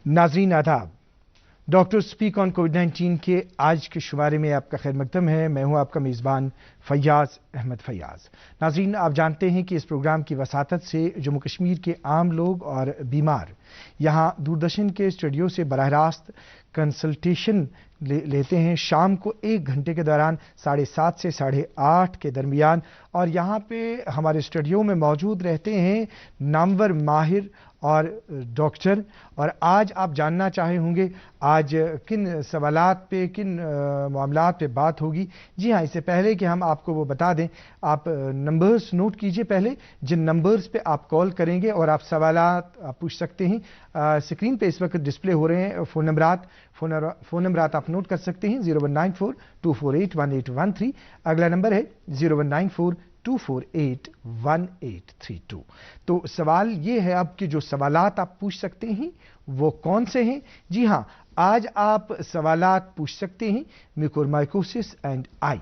नाजरीन आदाब, doctor speak on कोविड-19 के आज के शुमारे में आपका खैर मकदम है। मैं हूं आपका मेज़बान फैयाज अहमद फैयाज। नाजरीन, आप जानते हैं कि इस प्रोग्राम की वसातत से जम्मू कश्मीर के आम लोग और बीमार यहां दूरदर्शन के स्टूडियो से बराह रास्त कंसल्टेशन लेते हैं शाम को 1 घंटे के दौरान 7:30 से 8:30 के दरमियान, और यहाँ पे हमारे स्टूडियो में मौजूद रहते हैं नामवर माहिर और डॉक्टर। और आज आप जानना चाहे होंगे आज किन सवालात पे, किन मामलात पे बात होगी। जी हाँ, इससे पहले कि हम आपको वो बता दें, आप नंबर्स नोट कीजिए पहले, जिन नंबर्स पे आप कॉल करेंगे और आप सवालात आप पूछ सकते हैं। स्क्रीन पे इस वक्त डिस्प्ले हो रहे हैं फ़ोन नंबरात आप नोट कर सकते हैं। 0194-248-1813, अगला नंबर है 0194-248-1832। तो सवाल ये है अब कि जो सवालात आप पूछ सकते हैं वो कौन से हैं। जी हाँ, आज आप सवालात पूछ सकते हैं म्यूकोरमाइकोसिस एंड आई,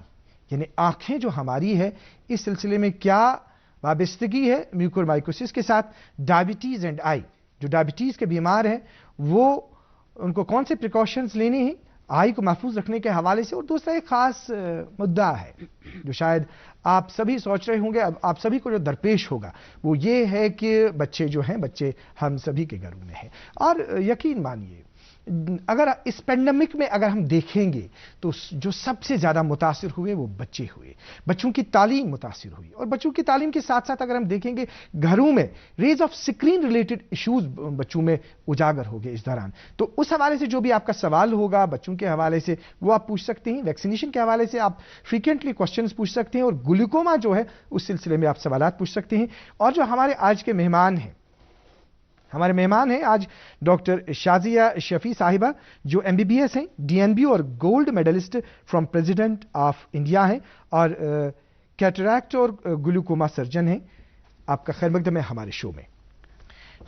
यानी आंखें जो हमारी है इस सिलसिले में क्या वाबस्तगी है म्यूकोरमाइकोसिस के साथ। डायबिटीज़ एंड आई, जो डायबिटीज़ के बीमार हैं वो उनको कौन से प्रिकॉशंस लेने हैं आई को महफूज रखने के हवाले से। और दूसरा एक खास मुद्दा है जो शायद आप सभी सोच रहे होंगे, अब आप सभी को जो दरपेश होगा वो ये है कि बच्चे जो हैं, बच्चे हम सभी के घरों में हैं। और यकीन मानिए, अगर इस पेंडेमिक में अगर हम देखेंगे तो जो सबसे ज़्यादा मुतासिर हुए वो बच्चे हुए। बच्चों की तालीम मुतासिर हुई, और बच्चों की तालीम के साथ साथ अगर हम देखेंगे घरों में rays of screen related issues बच्चों में उजागर हो गए इस दौरान। तो उस हवाले से जो भी आपका सवाल होगा बच्चों के हवाले से वो आप पूछ सकते हैं। वैक्सीनेशन के हवाले से आप फ्रीक्वेंटली क्वेश्चंस पूछ सकते हैं, और ग्लूकोमा जो है उस सिलसिले में आप सवालात पूछ सकते हैं। और जो हमारे आज के मेहमान हैं, हमारे मेहमान हैं आज डॉक्टर शाजिया शफी साहिबा, जो MBBS हैं, DNB और gold medallist from president of India हैं, और कैटरैक्ट और ग्लूकोमा सर्जन हैं। आपका खैर मकदम है हमारे शो में।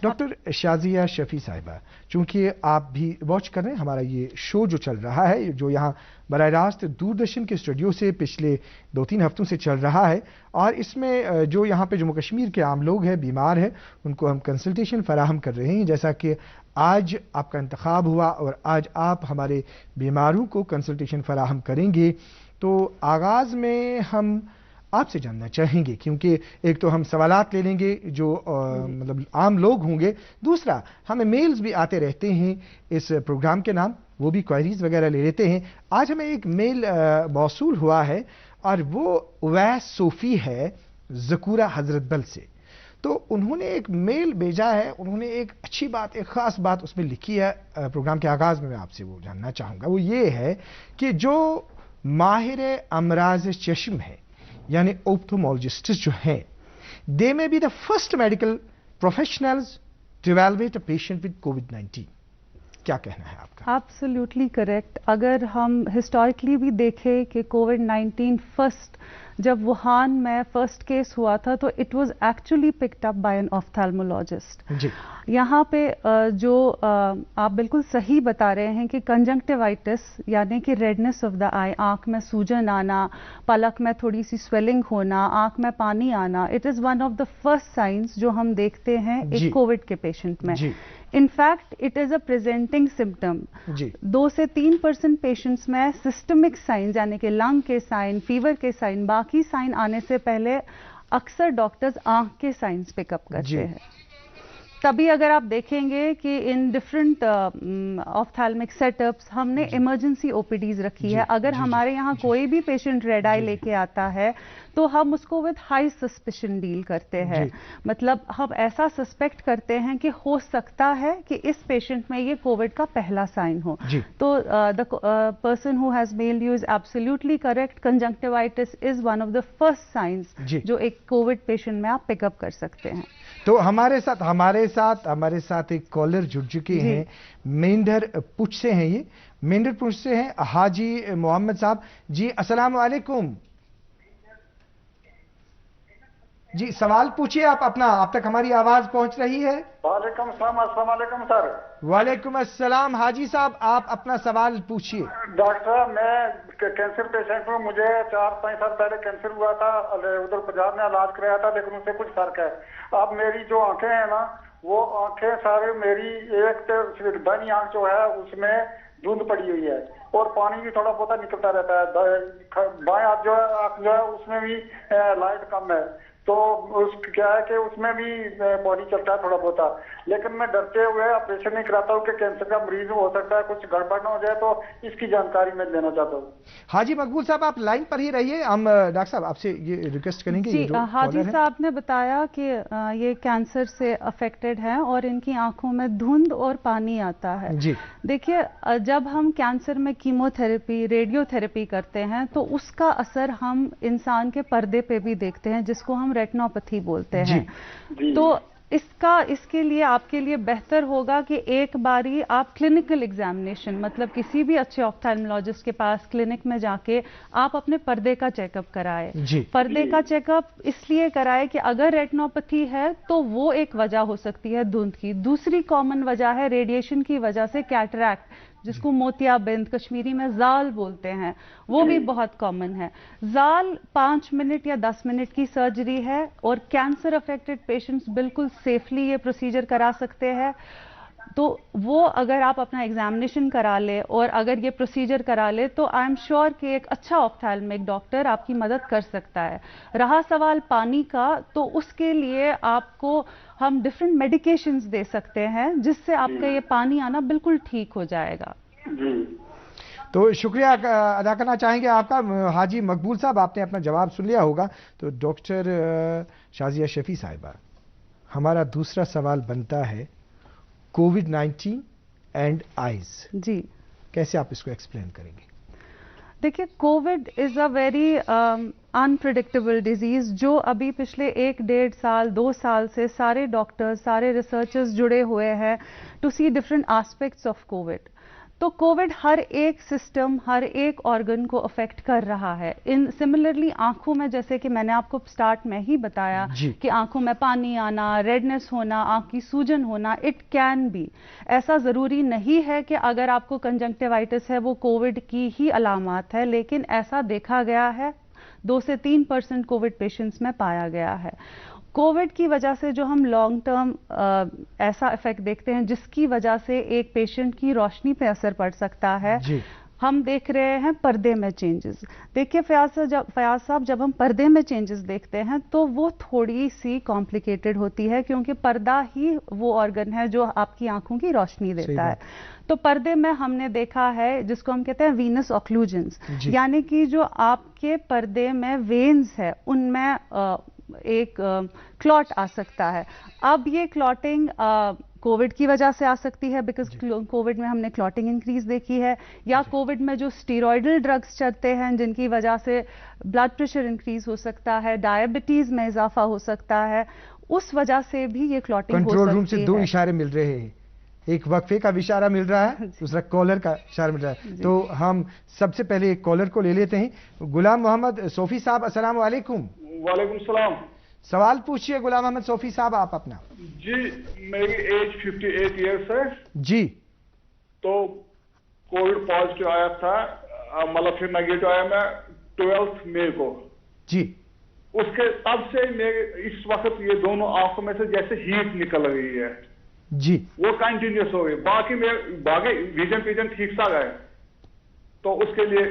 डॉक्टर शाजिया शफी साहिबा, चूंकि आप भी वॉच कर रहे हैं हमारा ये शो जो चल रहा है, जो यहाँ बराह रास्त दूरदर्शन के स्टूडियो से पिछले 2-3 हफ्तों से चल रहा है, और इसमें जो यहाँ पे जम्मू कश्मीर के आम लोग हैं, बीमार हैं, उनको हम कंसल्टेशन फराहम कर रहे हैं। जैसा कि आज आपका इंतखाब हुआ और आज आप हमारे बीमारों को कंसल्टेशन फराहम करेंगे, तो आगाज़ में हम आपसे जानना चाहेंगे, क्योंकि एक तो हम सवालात ले लेंगे जो मतलब आम लोग होंगे, दूसरा हमें मेल्स भी आते रहते हैं इस प्रोग्राम के नाम, वो भी क्वेरीज वगैरह ले लेते हैं। आज हमें एक मेल मौसूल हुआ है और वो उवैस सूफी है ज़कूरा हजरत बल से। तो उन्होंने एक मेल भेजा है, उन्होंने एक अच्छी बात, एक ख़ास बात उसमें लिखी है। प्रोग्राम के आगाज़ में मैं आपसे वो जानना चाहूँगा, वो ये है कि जो माहिर अमराज चश्म है यानी ऑप्थोमोलॉजिस्ट जो हैं, they may be the first medical professionals to evaluate a patient with कोविड-19। क्या कहना है आपका? Absolutely correct. अगर हम हिस्टोरिकली भी देखें कि कोविड-19 फर्स्ट जब वुहान में फर्स्ट केस हुआ था तो it was actually picked up by an ophthalmologist. जी, यहाँ पे जो आप बिल्कुल सही बता रहे हैं कि कंजंक्टिवाइटिस यानी कि रेडनेस ऑफ द आई, आंख में सूजन आना, पलक में थोड़ी सी स्वेलिंग होना, आंख में पानी आना, it is one of the first science जो हम देखते हैं एक कोविड के पेशेंट में। In fact it is a presenting symptom. 2 से 3% पेशेंट्स में सिस्टमिक साइन यानी कि लंग के साइन, फीवर के साइन, बाकी साइन आने से पहले अक्सर डॉक्टर्स आंख के साइंस पिकअप करते हैं। तभी अगर आप देखेंगे कि इन डिफरेंट ऑफ्थेल्मिक सेटअप्स हमने इमरजेंसी ओपीडीज रखी है। अगर हमारे यहाँ कोई भी पेशेंट रेड आई लेके आता है तो हम उसको विद हाई सस्पिशन डील करते हैं। मतलब हम ऐसा सस्पेक्ट करते हैं कि हो सकता है कि इस पेशेंट में ये कोविड का पहला साइन हो। तो the person who has meld you is absolutely correct. Conjunctivitis is one of the first science जो एक कोविड पेशेंट में आप पिकअप कर सकते हैं। तो हमारे साथ एक कॉलर जुड़ चुके हैं, मेंढर पुंछ से हैं, ये मेंढर पुंछ से हैं हाजी मोहम्मद साहब। जी अस्सलाम वालेकुम। जी सवाल पूछिए आप अपना, आप तक हमारी आवाज पहुंच रही है? वालेकुम सलाम। अस्सलाम वालेकुम सर। वालेकुम अस्सलाम। हाजी साहब आप अपना सवाल पूछिए। डॉक्टर साहब, मैं कैंसर पेशेंट हूँ। मुझे 4-5 साल पहले कैंसर हुआ था, उधर पंजाब में इलाज कराया था, लेकिन उससे कुछ फर्क है। अब मेरी जो आंखें हैं ना वो आंखें सारे मेरी एक तो दाहिनी आंख जो है उसमें धुंध पड़ी हुई है और पानी भी थोड़ा बहुत निकलता रहता है, बाएं हाथ जो है आंख जो है उसमें भी लाइट कम है, तो उस क्या है कि उसमें भी पानी चलता है थोड़ा बहुत, लेकिन मैं डरते हुए ऑपरेशन नहीं कराता हूँ कि कैंसर का मरीज हो सकता है, कुछ गड़बड़ न हो जाए, तो इसकी जानकारी मैं देना चाहता हूँ। हाजी मकबूल साहब आप लाइन पर ही रहिए, हम डॉक्टर साहब आपसे ये रिक्वेस्ट करेंगे। जी, हाजी साहब ने बताया कि ये कैंसर से अफेक्टेड हैं और इनकी आंखों में धुंध और पानी आता है जी। देखिए, जब हम कैंसर में कीमोथेरेपी, रेडियोथेरेपी करते हैं तो उसका असर हम इंसान के पर्दे पे भी देखते हैं, जिसको हम रेटिनोपैथी बोलते हैं। तो इसके लिए आपके लिए बेहतर होगा कि एक बारी आप क्लिनिकल एग्जामिनेशन, मतलब किसी भी अच्छे ऑप्थेल्मोलॉजिस्ट के पास क्लिनिक में जाके आप अपने पर्दे का चेकअप कराएं। पर्दे का चेकअप इसलिए कराएं कि अगर रेटिनोपैथी है तो वो एक वजह हो सकती है धुंध की। दूसरी कॉमन वजह है रेडिएशन की वजह से कैटरैक्ट, जिसको मोतियाबिंद कश्मीरी में जाल बोलते हैं, वो भी बहुत कॉमन है। जाल 5 मिनट या 10 मिनट की सर्जरी है और कैंसर अफेक्टेड पेशेंट्स बिल्कुल सेफली ये प्रोसीजर करा सकते हैं। तो वो अगर आप अपना एग्जामिनेशन करा ले और अगर ये प्रोसीजर करा ले तो आई एम श्योर कि एक अच्छा ऑप्थेल्मिक डॉक्टर आपकी मदद कर सकता है। रहा सवाल पानी का, तो उसके लिए आपको हम डिफरेंट मेडिकेशंस दे सकते हैं जिससे आपका ये पानी आना बिल्कुल ठीक हो जाएगा। तो शुक्रिया अदा करना चाहेंगे आपका हाजी मकबूल साहब, आपने अपना जवाब सुन लिया होगा। तो डॉक्टर शाजिया शफी साहिबा, हमारा दूसरा सवाल बनता है कोविड-19 एंड आइज। जी, कैसे आप इसको एक्सप्लेन करेंगे? देखिए, Covid is a very unpredictable disease जो अभी पिछले 1-1.5 साल 2 साल से सारे डॉक्टर्स, सारे रिसर्चर्स जुड़े हुए हैं to see different aspects of covid. तो कोविड हर एक सिस्टम, हर एक ऑर्गन को अफेक्ट कर रहा है। इन सिमिलरली आंखों में, जैसे कि मैंने आपको स्टार्ट में ही बताया कि आंखों में पानी आना, रेडनेस होना, आंख की सूजन होना, इट कैन बी। ऐसा ज़रूरी नहीं है कि अगर आपको कंजंक्टिवाइटिस है वो कोविड की ही अलामात है, लेकिन ऐसा देखा गया है 2 से 3% कोविड पेशेंट्स में पाया गया है। कोविड की वजह से जो हम लॉन्ग टर्म ऐसा इफेक्ट देखते हैं जिसकी वजह से एक पेशेंट की रोशनी पे असर पड़ सकता है, हम देख रहे हैं पर्दे में चेंजेस। देखिए फयाज साहब, जब हम पर्दे में चेंजेस देखते हैं तो वो थोड़ी सी कॉम्प्लिकेटेड होती है, क्योंकि पर्दा ही वो ऑर्गन है जो आपकी आंखों की रोशनी देता है। तो पर्दे में हमने देखा है जिसको हम कहते हैं वीनस ऑक्लूजन्स, यानी कि जो आपके पर्दे में वेन्स है उनमें एक क्लॉट आ सकता है। अब ये क्लॉटिंग कोविड की वजह से आ सकती है, बिकॉज कोविड में हमने क्लॉटिंग इंक्रीज देखी है, या कोविड में जो स्टीरॉयडल ड्रग्स चलते हैं जिनकी वजह से ब्लड प्रेशर इंक्रीज हो सकता है, डायबिटीज में इजाफा हो सकता है, उस वजह से भी ये क्लॉटिंग हो सकती है। कंट्रोल रूम से 2 इशारे मिल रहे हैं, एक वक्फे का इशारा मिल रहा है, दूसरा कॉलर का इशारा मिल रहा है। तो हम सबसे पहले एक कॉलर को ले लेते हैं। गुलाम मोहम्मद सोफी साहब, अस्सलाम वालेकुम। वालेकुम सलाम। सवाल पूछिए गुलाम मोहम्मद सोफी साहब आप अपना। जी, मेरी एज 58 ईयर्स है जी। तो कोविड पॉजिटिव आया था, मतलब फिर नेगेटिव आया मैं 12 मई को जी। उसके तब से मेरे इस वक्त ये दोनों आंखों में से जैसे हीट निकल रही है जी, वो कंटिन्यूस हो गई। बाकी विजन ठीक सा गए, तो उसके लिए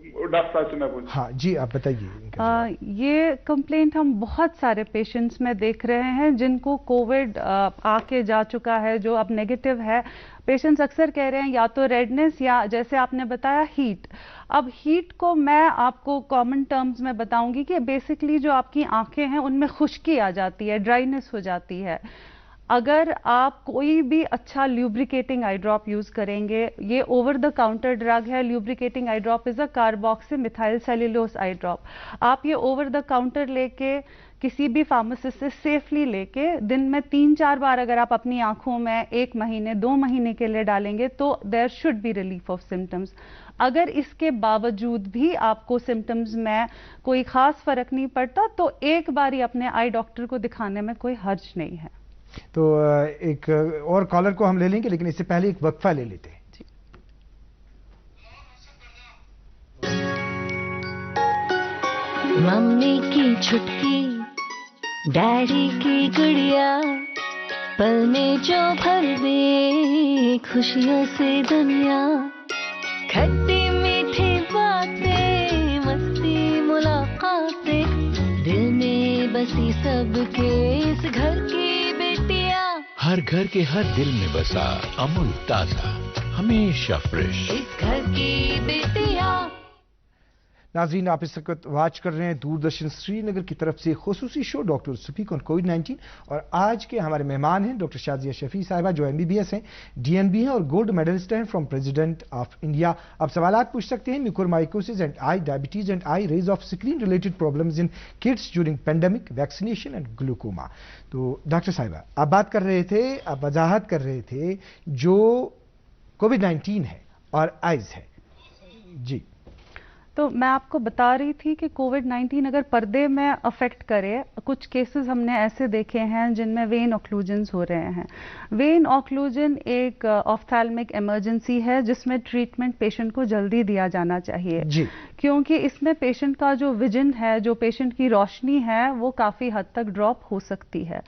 डॉक्टर साहब से मैं पूछ। हाँ जी, आप बताइए। ये कंप्लेंट हम बहुत सारे पेशेंट्स में देख रहे हैं जिनको कोविड आके जा चुका है, जो अब नेगेटिव है। पेशेंट्स अक्सर कह रहे हैं या तो रेडनेस या जैसे आपने बताया हीट। अब हीट को मैं आपको कॉमन टर्म्स में बताऊंगी कि बेसिकली जो आपकी आंखें हैं उनमें खुश्की आ जाती है, ड्राइनेस हो जाती है। अगर आप कोई भी अच्छा ल्यूब्रिकेटिंग आई ड्रॉप यूज करेंगे, ये ओवर द काउंटर ड्रग है। Lubricating I drop is a carboxy methyl cellulose I drop. आप ये ओवर द काउंटर लेके किसी भी फार्मासिस्ट से सेफली लेके दिन में 3-4 बार अगर आप अपनी आंखों में 1 महीने 2 महीने के लिए डालेंगे तो there should be relief of symptoms. अगर इसके बावजूद भी आपको सिम्टम्स में कोई खास फर्क नहीं पड़ता तो एक बार ही अपने आई डॉक्टर को दिखाने में कोई हर्ज नहीं है। तो एक और कॉलर को हम ले लेंगे, लेकिन इससे पहले एक वक्फा ले लेते हैं। मम्मी की छुटकी, डैडी की गुड़िया, پل میں جو بھر دے خوشیوں سے دنیا، کھٹی میٹھی باتیں، مستی ملاقاتیں، دل میں بسی سب کے اس گھر کی بیٹیاں، ہر گھر کے ہر دل میں بسا امول تازہ ہمیشہ فریش، اس گھر کی بیٹیاں۔ ناظرین، آپ اس وقت واچ کر رہے ہیں دوردرشن سری نگر کی طرف سے خصوصی شو ڈاکٹر سپیک آن کووڈ-19، اور آج کے ہمارے مہمان ہیں ڈاکٹر شازیہ شفیع صاحبہ، جو MBBS ہیں، DNB ہیں اور گولڈ میڈلسٹ ہیں فرام پریزیڈنٹ آف انڈیا۔ آپ سوالات پوچھ سکتے ہیں mucormycosis and eye diabetes and eye rays of screen related problems in kids during pandemic, vaccination and glaucoma. تو ڈاکٹر صاحبہ، آپ بات کر رہے تھے، آپ وضاحت کر رہے تھے جو کووڈ-19 ہے اور آئز ہے۔ جی، تو میں آپ کو بتا رہی تھی کہ کووڈ-19 اگر پردے میں افیکٹ کرے، کچھ کیسز ہم نے ایسے دیکھے ہیں جن میں وین اوکلوژنز ہو رہے ہیں۔ وین اوکلوژن ایک آفتھالمک ایمرجنسی ہے جس میں ٹریٹمنٹ پیشنٹ کو جلدی دیا جانا چاہیے، جی، کیونکہ اس میں پیشنٹ کا جو ویژن ہے، جو پیشنٹ کی روشنی ہے، وہ کافی حد تک ڈراپ ہو سکتی ہے۔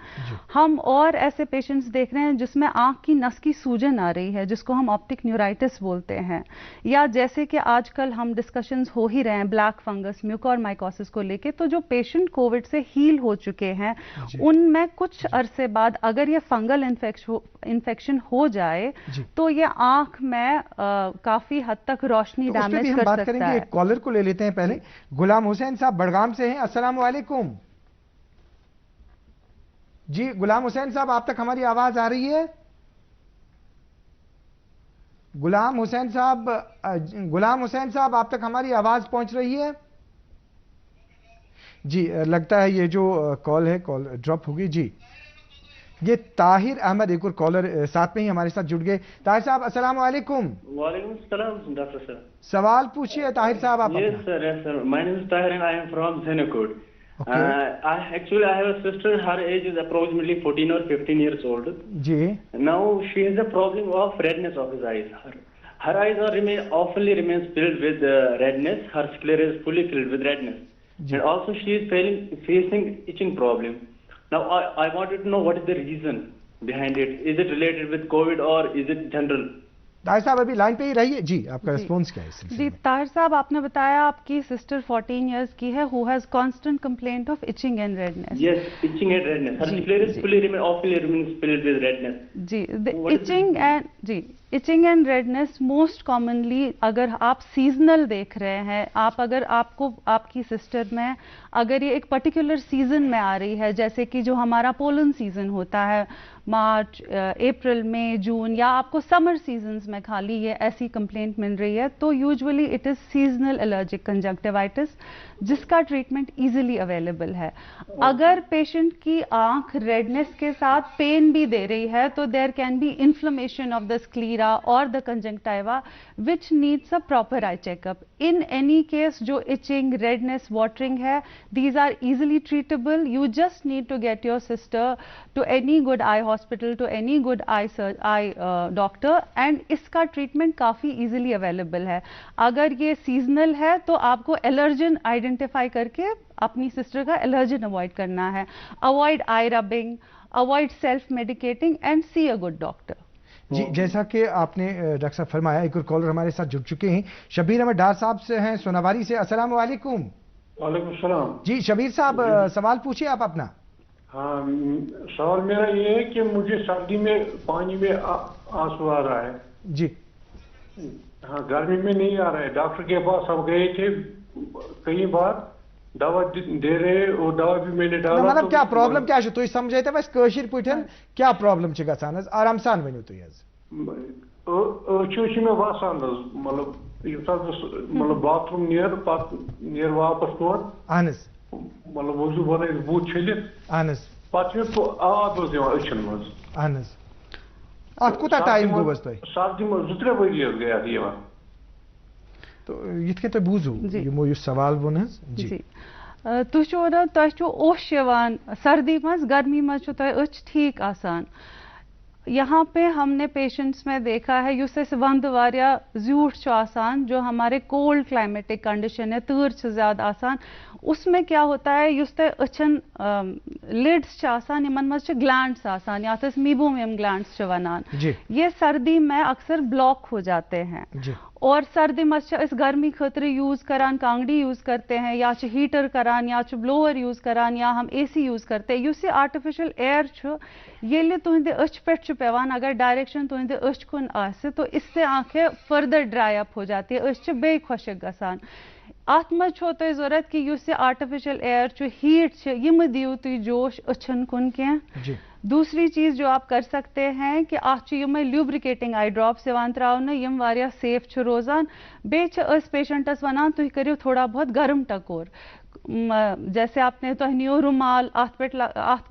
ہم اور ایسے پیشنٹس دیکھ رہے ہیں جس میں آنکھ کی نس کی سوجن آ رہی ہے، جس کو ہم آپٹک نیورائٹس بولتے ہیں، یا جیسے کہ آج کل ہم ڈسکشنز ہو ہی رہے ہیں بلیک فنگس، میوکورمائکوسس کو لے کے، تو جو پیشنٹ کووڈ سے ہیل ہو چکے ہیں ان میں کچھ عرصے بعد اگر یہ فنگل انفیکشن ہو جائے تو یہ آنکھ میں کافی حد تک روشنی ڈیمیج کر بات کریں سکتا گے۔ ہے۔ ایک کالر کو لے لیتے ہیں پہلے۔ غلام حسین صاحب بڑگام سے ہیں، السلام علیکم۔ جی غلام حسین صاحب، آپ تک ہماری آواز آ رہی ہے؟ غلام حسین صاحب آپ تک ہماری آواز پہنچ رہی ہے؟ جی لگتا ہے یہ جو کال ہے، کال ڈراپ ہوگی۔ جی، یہ طاہر احمد ایک اور کالر ساتھ میں ہی ہمارے ساتھ جڑ گئے۔ طاہر صاحب السلام علیکم۔ وعلیکم السلام ڈاکٹر صاحب۔ سوال پوچھیے طاہر صاحب آپ۔ Yes sir, yes sir. My name is Tahir and I am from Zenakod. Actually I have a sister, her age is approximately 14 or 15 years old. G, Now she has a problem of redness of his eyes. Her eyes often remains filled with redness. Her sclera is fully filled with redness. And also she is facing itching problem. Now I wanted to know what is the reason behind it. Is it related with COVID or is it general? Tahir صاحب ابھی line پہ ہی رہیے۔ جی، آپ کا response کیا ہے اس سلسلے جی میں؟ طاہر صاحب، آپ نے بتایا آپ کی سسٹر 14 ایئرس کی ہے who has constant complaint of itching and redness. Yes, itching and redness. Her sclera is often remains filled with redness. جی، itching and redness most commonly اگر آپ سیزنل دیکھ رہے ہیں، اگر آپ کو آپ کی سسٹر میں اگر یہ ایک پرٹیکولر سیزن میں آ رہی ہے، جیسے کہ جو ہمارا پولن سیزن ہوتا ہے مارچ، اپریل، مئی، جون، یا آپ کو سمر سیزنز میں خالی یہ ایسی کمپلینٹ مل رہی ہے، تو usually it is seasonal allergic conjunctivitis جس کا ٹریٹمنٹ ایزیلی اویلیبل ہے۔ اگر پیشنٹ کی آنکھ ریڈنس کے ساتھ پین بھی دے رہی ہے تو there can be inflammation of the sclera اور the conjunctiva which needs a proper eye check up. In any case جو ایچنگ، ریڈنس، واٹرنگ ہے، these are easily treatable. You just need to get your sister to any good eye hospital, to any good eye doctor, and اس کا treatment کافی easily available ہے۔ اگر یہ seasonal ہے تو آپ کو الرجن آئیڈینٹیفائی کر کے اپنی سسٹر کا الرجن اوائڈ کرنا ہے۔ Avoid eye rubbing, avoid self medicating and see a good doctor. جی، جیسا کہ آپ نے ڈاکٹر صاحب فرمایا، ایک اور کالر ہمارے ساتھ جڑ چکے ہیں، شبیر احمد ڈار صاحب سے ہیں سوناواری سے، السلام علیکم۔ وعلیکم السلام۔ جی شبیر صاحب سوال پوچھیے آپ اپنا۔ ہاں، سوال میرا یہ ہے کہ مجھے سردی میں پانی میں آنسو آ رہا ہے۔ جی، ہاں، گرمی میں نہیں آ رہا ہے۔ ڈاکٹر کے پاس ہم گئے تھے کئی بار، دوا دے رہے اور دوا بھی میں نے ڈالا۔ مطلب کیا پرابلم کیا تھی سمجھے تھے بس کاشر پٹھن کیا پرابلم چھ گژھان حظ، آرام سان ؤنِو تُہۍ حظ۔ أچھ مےٚ واسان حظ، مطلب ییٚمہِ ساتہٕ بہٕ مطلب باتھ روٗم نیرٕ پتہٕ نیرٕ واپس تور، اہن حظ، مطلب وضوٗ بنٲیِتھ بُتھ چھٔلِتھ اہن حظ، پتہٕ چھُ مےٚ آب حظ یِوان أچھن منٛز۔ اہن حظ، اتھ کوٗتاہ ٹایم گوٚو حظ تۄہہِ؟ سردی منٛز 2-3 ؤری حظ گٔے اتھ یِوان۔ تہٕ یِتھ کٔنۍ تۄہہِ بوٗزوٕ یِمو یُس سوال ووٚن حظ۔ جی، تُہۍ چھُو نا تۄہہِ چھُ اوٚش یِوان سردی منٛز، گرمی منٛز چھُ تۄہہِ أچھ ٹھیٖک آسان۔ یہاں پہ ہم نے پیشنٹس میں دیکھا ہے یُس اَسہِ ونٛدٕ واریاہ زیوٗٹھ چھُ آسان، جو ہمارے کولڈ کلائمیٹک کنڈیشن ہے، تۭر چھِ زیادٕ آسان، اس میں کیا ہوتا ہے یُس تۄہہِ أچھن लिड्स यमन मज ग्लैंड्स आसान या मीबोमियम ग्लैंड्स वनान जी ये सर्दी में अक्सर ब्लॉक हो जाते हैं जी और सर्दी मज इस गर्मी खतर यूज करान कांगड़ी यूज करते हैं या हीटर करान या ब्लोअर यूज करान या हम एसी यूज करते हैं युस आर्टिफिशियल एयर ये तुंदे अच पे पेवान अगर डायरेक्शन तुंदे अच कुन आसे तो इससे आंखें फर्दर ड्राई अप हो जाती है अच बे खुशक गसान अत मज तो जरूरत कि युस आर्टिफिशियल एयर हीट यम दियो तुम जोश अछन कुन क्या जी दूसरी चीज जो आप कर सकते हैं कि अत ल्यूब्रिकेटिंग आई ड्रॉप्स त्रावन यम वारिया सेफ रोजान बे पेशेंटस वनान तुम करियो थोड़ा बहुत गर्म टकोर जैसे आपने तो नियो रुमाल अत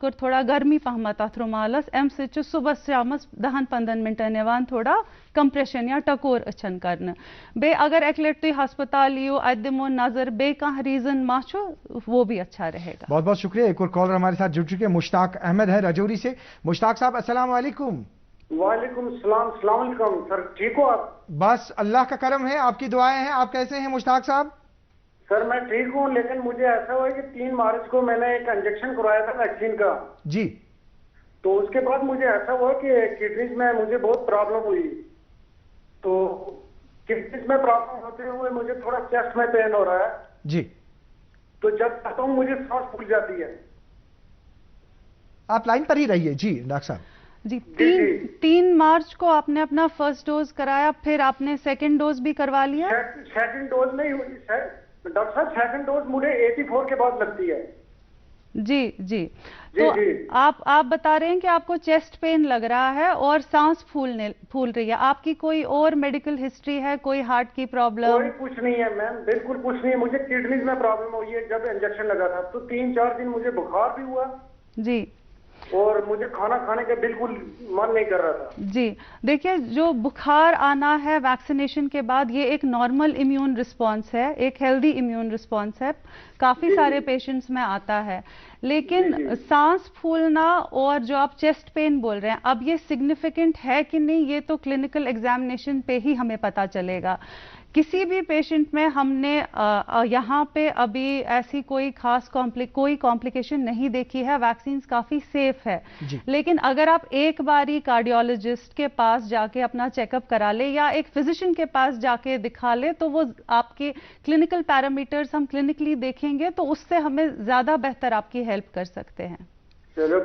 कर थोड़ा गर्मी पहमत अत रुमालस अम सुबह शाम 10-15 मिनटन निवान थोड़ा कंप्रेशन या टकोर अछन करन बे अगर एक लट तुम हस्पताल यो अत दिमो नजर बे कह रीजन मा वो भी अच्छा रहेगा। बहुत बहुत शुक्रिया। एक और कॉलर हमारे साथ जुड़ चुके हैं, मुश्ताक अहमद है रजौरी से। मुश्ताक साहब अस्सलाम वालेकुम। वालेकुम सलाम। अस्सलाम वालेकुम सर, ठीक हो आप? बस अल्लाह का करम है, आपकी दुआएं हैं। आप कैसे हैं मुश्ताक साहब? सर मैं ठीक हूँ, लेकिन मुझे ऐसा हुआ कि 3 मार्च को मैंने एक इंजेक्शन करवाया था वैक्सीन का जी, तो उसके बाद मुझे ऐसा हुआ कि किडनीज में मुझे बहुत प्रॉब्लम हुई। तो किडनीज में प्रॉब्लम होते हुए मुझे थोड़ा चेस्ट में पेन हो रहा है जी। तो जब खाता हूँ मुझे सांस फूल जाती है। आप लाइन पर ही रहिए जी डॉक्टर साहब। जी 3 मार्च को आपने अपना फर्स्ट डोज कराया, फिर आपने सेकंड डोज भी करवा लिया? सेकंड डोज नहीं हुई डॉक्टर साहब, सेकंड डोज मुझे 84 के बाद लगती है। जी जी तो जी। आप बता रहे हैं कि आपको चेस्ट पेन लग रहा है और सांस फूल रही है। आपकी कोई और मेडिकल हिस्ट्री है, कोई हार्ट की प्रॉब्लम? कोई कुछ नहीं है मैम, बिल्कुल कुछ नहीं है। मुझे किडनीज में प्रॉब्लम हुई है जब इंजेक्शन लगा था, तो 3-4 दिन मुझे बुखार भी हुआ जी और मुझे खाना खाने का बिल्कुल मन नहीं कर रहा था। जी देखिए, जो बुखार आना है वैक्सीनेशन के बाद ये एक नॉर्मल इम्यून रिस्पांस है, एक हेल्दी इम्यून रिस्पांस है, काफी सारे पेशेंट्स में आता है। लेकिन सांस फूलना और जो आप चेस्ट पेन बोल रहे हैं, अब ये सिग्निफिकेंट है कि नहीं ये तो क्लिनिकल एग्जामिनेशन पे ही हमें पता चलेगा। किसी भी पेशेंट में हमने यहाँ पे अभी ऐसी कोई खास कोई कॉम्प्लिकेशन नहीं देखी है। वैक्सीन काफी सेफ है, लेकिन अगर आप एक बारी कार्डियोलॉजिस्ट के पास जाके अपना चेकअप करा ले या एक फिजिशियन के पास जाके दिखा ले तो वो आपके क्लिनिकल पैरामीटर्स हम क्लिनिकली देखेंगे तो उससे हमें ज्यादा बेहतर आपकी हेल्प कर सकते हैं। चलो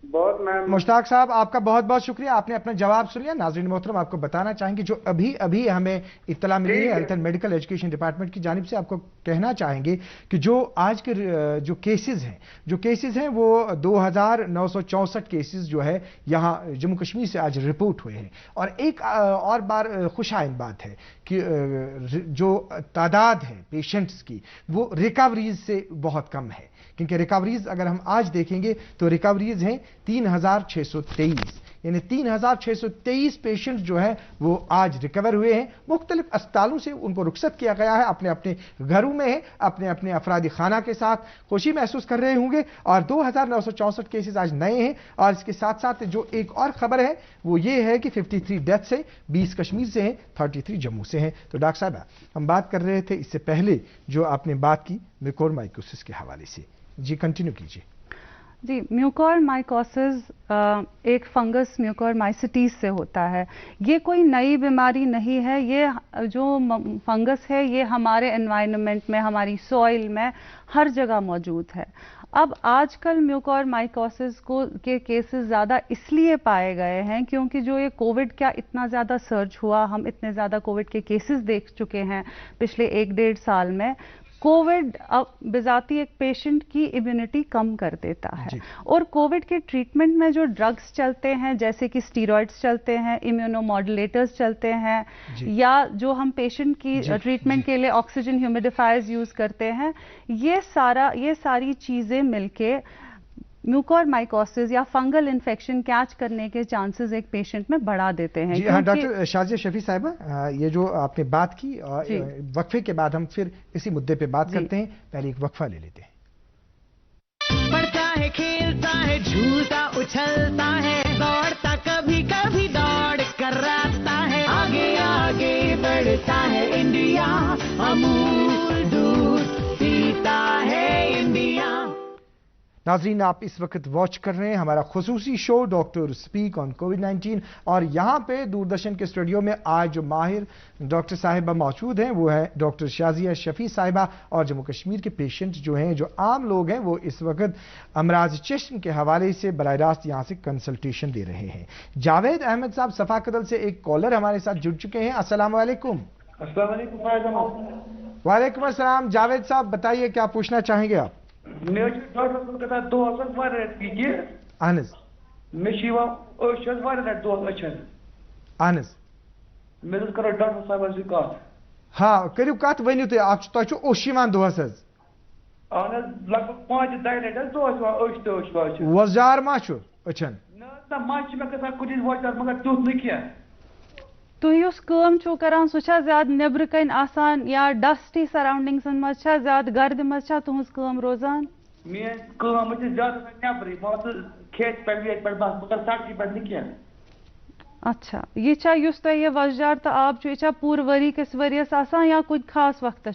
बहुत मैम। मुश्ताक साहब आपका बहुत बहुत शुक्रिया, आपने अपना जवाब सुन लिया। नाज़रीन मोहतरम, आपको बताना चाहेंगे जो अभी हमें इत्तला मिली है health and medical education department की जानिब से, आपको कहना चाहेंगे कि जो आज के जो केसेस हैं वो 2964 केसेस जो है यहाँ जम्मू कश्मीर से आज रिपोर्ट हुए हैं। और एक और बार खुशाइन बात है कि जो तादाद है पेशेंट्स की वो रिकवरीज से बहुत कम है, क्योंकि रिकवरीज अगर हम आज देखेंगे तो रिकवरीज हैं 3623, यानी 3623 पेशेंट जो है वो आज रिकवर हुए हैं। मुख्तलिफ अस्पतालों से उनको रुखसत किया गया है, अपने अपने घरों में है, अपने अपने अफरादी खाना के साथ खुशी महसूस कर रहे होंगे। और 2964 केसेस आज नए हैं। और इसके साथ साथ जो एक और खबर है वो ये है कि 53 डेथ्स हैं, 20 कश्मीर से हैं, 33 जम्मू से हैं। तो डॉक्टर साहब हम बात कर रहे थे इससे पहले जो आपने बात की म्यूकोरमाइकोसिस के हवाले से, जी कंटिन्यू कीजिए। जी, म्यूकोरमाइकोसिस एक फंगस म्यूकोरमाइसिटीज से होता है। ये कोई नई बीमारी नहीं है। ये जो फंगस है ये हमारे एनवायरनमेंट में, हमारी सॉइल में हर जगह मौजूद है। अब आजकल म्यूकोरमाइकोसिस के केसेस ज़्यादा इसलिए पाए गए हैं क्योंकि जो ये कोविड का इतना ज़्यादा सर्ज हुआ, हम इतने ज़्यादा कोविड के केसेस देख चुके हैं पिछले 1-1.5 साल में। कोविड अब बिजाती एक पेशेंट की इम्यूनिटी कम कर देता है और कोविड के ट्रीटमेंट में जो ड्रग्स चलते हैं जैसे कि स्टीरॉइड्स चलते हैं, इम्यूनोमॉड्यूलेटर्स चलते हैं, या जो हम पेशेंट की ट्रीटमेंट के लिए ऑक्सीजन ह्यूमिडिफायर्स यूज करते हैं, ये सारी चीजें मिलके म्यूकोरमाइकोसिस या फंगल इन्फेक्शन कैच करने के चांसेस एक पेशेंट में बढ़ा देते हैं। जी हाँ डॉक्टर शाजिया शफी साहिबा, ये जो आपने बात की, वक्फे के बाद हम फिर इसी मुद्दे पे बात करते हैं। पहले एक वक्फा ले लेते हैं। पढ़ता है, खेलता है, झूलता उछलता है, दौड़ता कभी कभी दौड़ कर आता है, आगे आगे बढ़ता है इंडिया, अमूल दूध पीता है इंडिया। नाज़रीन, आप इस वक्त वॉच कर रहे हैं हमारा खुसूसी शो डॉक्टर स्पीक ऑन कोविड-19 और यहाँ पे दूरदर्शन के स्टूडियो में आज जो माहिर डॉक्टर साहिबा मौजूद हैं वो है डॉक्टर शाजिया शफी साहिबा, और जम्मू कश्मीर के पेशेंट जो हैं, जो आम लोग हैं, वो इस वक्त अमराज चश्म के हवाले से बराह रास्त यहाँ से कंसल्टेशन दे रहे हैं। जावेद अहमद साहब सफा कदल से एक कॉलर हमारे साथ जुड़ चुके हैं। अस्सलाम वालेकुम। वालेकुम अस्सलाम। जावेद साहब बताइए क्या पूछना चाहेंगे आप? हाँ करू कत वनु तुम ओशिमान दोहस वजार मा अचन तुस कम छो करान सह ज्यादा नेबर कन आसान या डस्टी सराउंडिंग्सन मज ज्यादा गर्द मज तुहज कम रोजान? अच्छा ये तुह वजदार तो आप यह पूर वरी किस वरियस आसान या कुछ खास वक्त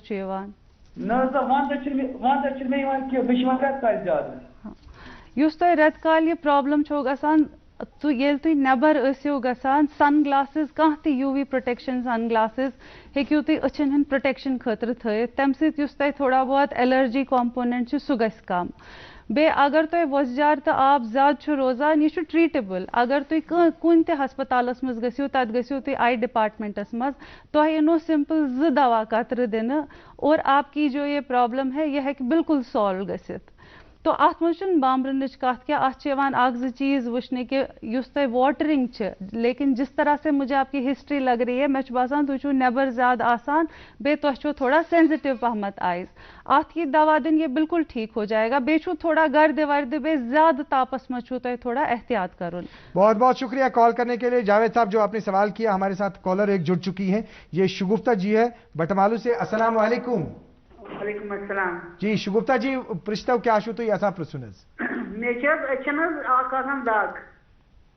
तुह रेत काल यह प्रॉब्लम छो गसान तो ये तुम नबर गसान सन ग्लासेस कह ती यूवी प्रोटेक्शन सन ग्लासेस हेक्यू तुम अचन हंद प्रोटेक्शन खतर थत तम सह थोड़ा बहुत एलर्जी कॉम्पोनेंट सह गस कम। बे अगर तुम वजजार तो आप ज्यादा रोजान यह ट्रीटेबल। अगर तुम कुन ते हस्पतालस मज गो तत गो तुम आई डिपार्टमेंटस मज तुह इन सिंपल 2 दवा कतर दिन और आपकी जो ये प्रॉब्लम है यह बिल्कुल सॉल्व गसित। तो अत मज बामरन कत क्या अत 2 चीज वुचने कि तुह वाटरिंग लेकिन जिस तरह से मुझे आपकी हिस्ट्री लग रही है मे बासान तुम नबर ज्यादा आसान बे तुह थोड़ा सेंसिटिव पहमत आइज अत की दवा दिन ये बिल्कुल ठीक हो जाएगा। बे थोड़ा गर्द वर्द बे ज्यादा तापस मज थोड़ा एहतियात करुन। बहुत बहुत शुक्रिया कॉल करने के लिए जावेद साहब। जो आपने सवाल किया हमारे साथ कॉलर एक जुड़ चुकी है, ये शगुफ्ता जी है बटमालू से। अस्सलाम वालेकुम। वालेकुम अस्सलाम जी शगुफ्ता जी पृष्ठव क्या तो ऐसा प्रसुनस मे अचन दाग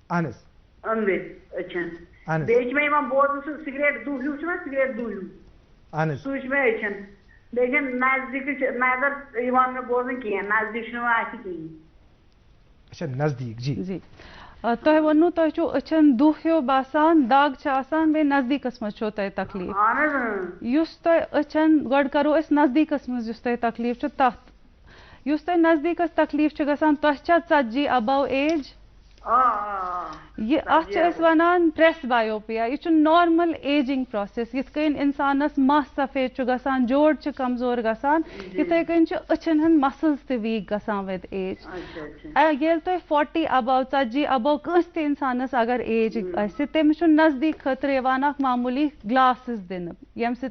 अहनस अंदर अचन बे बोज सिगरेट दू हूँ सिगरेट दू हूँ अहनस सह मे अचन लेकिन नजदीक नजर मे बोजन कह नजदीक कहीं। अच्छा नजदीक जी जी तुह वो तुम अचन दुह हो बासान दाग बे नजदीकस मज तकलीफ युस तुह अचन गो करो नजदीकस मज तुह तकलीफ तथ युस तुह नजदीकस तकलीफ गसान तुह 40 अबव एज ये वन ट्रेस बायोपिया यह नॉर्मल एजिंग प्रोसेस यथ कन इंसानस मस सफेद गसान जोड़ कमजोर गसान इथे कन अचन हंद मसल्स ते वीक गसान विद एज। ये तुम 40 अबव 40 अबव कंस ते इंसानस अगर एज तमिस नजदीक खतर मामूली ग्लासेस दिन यम सह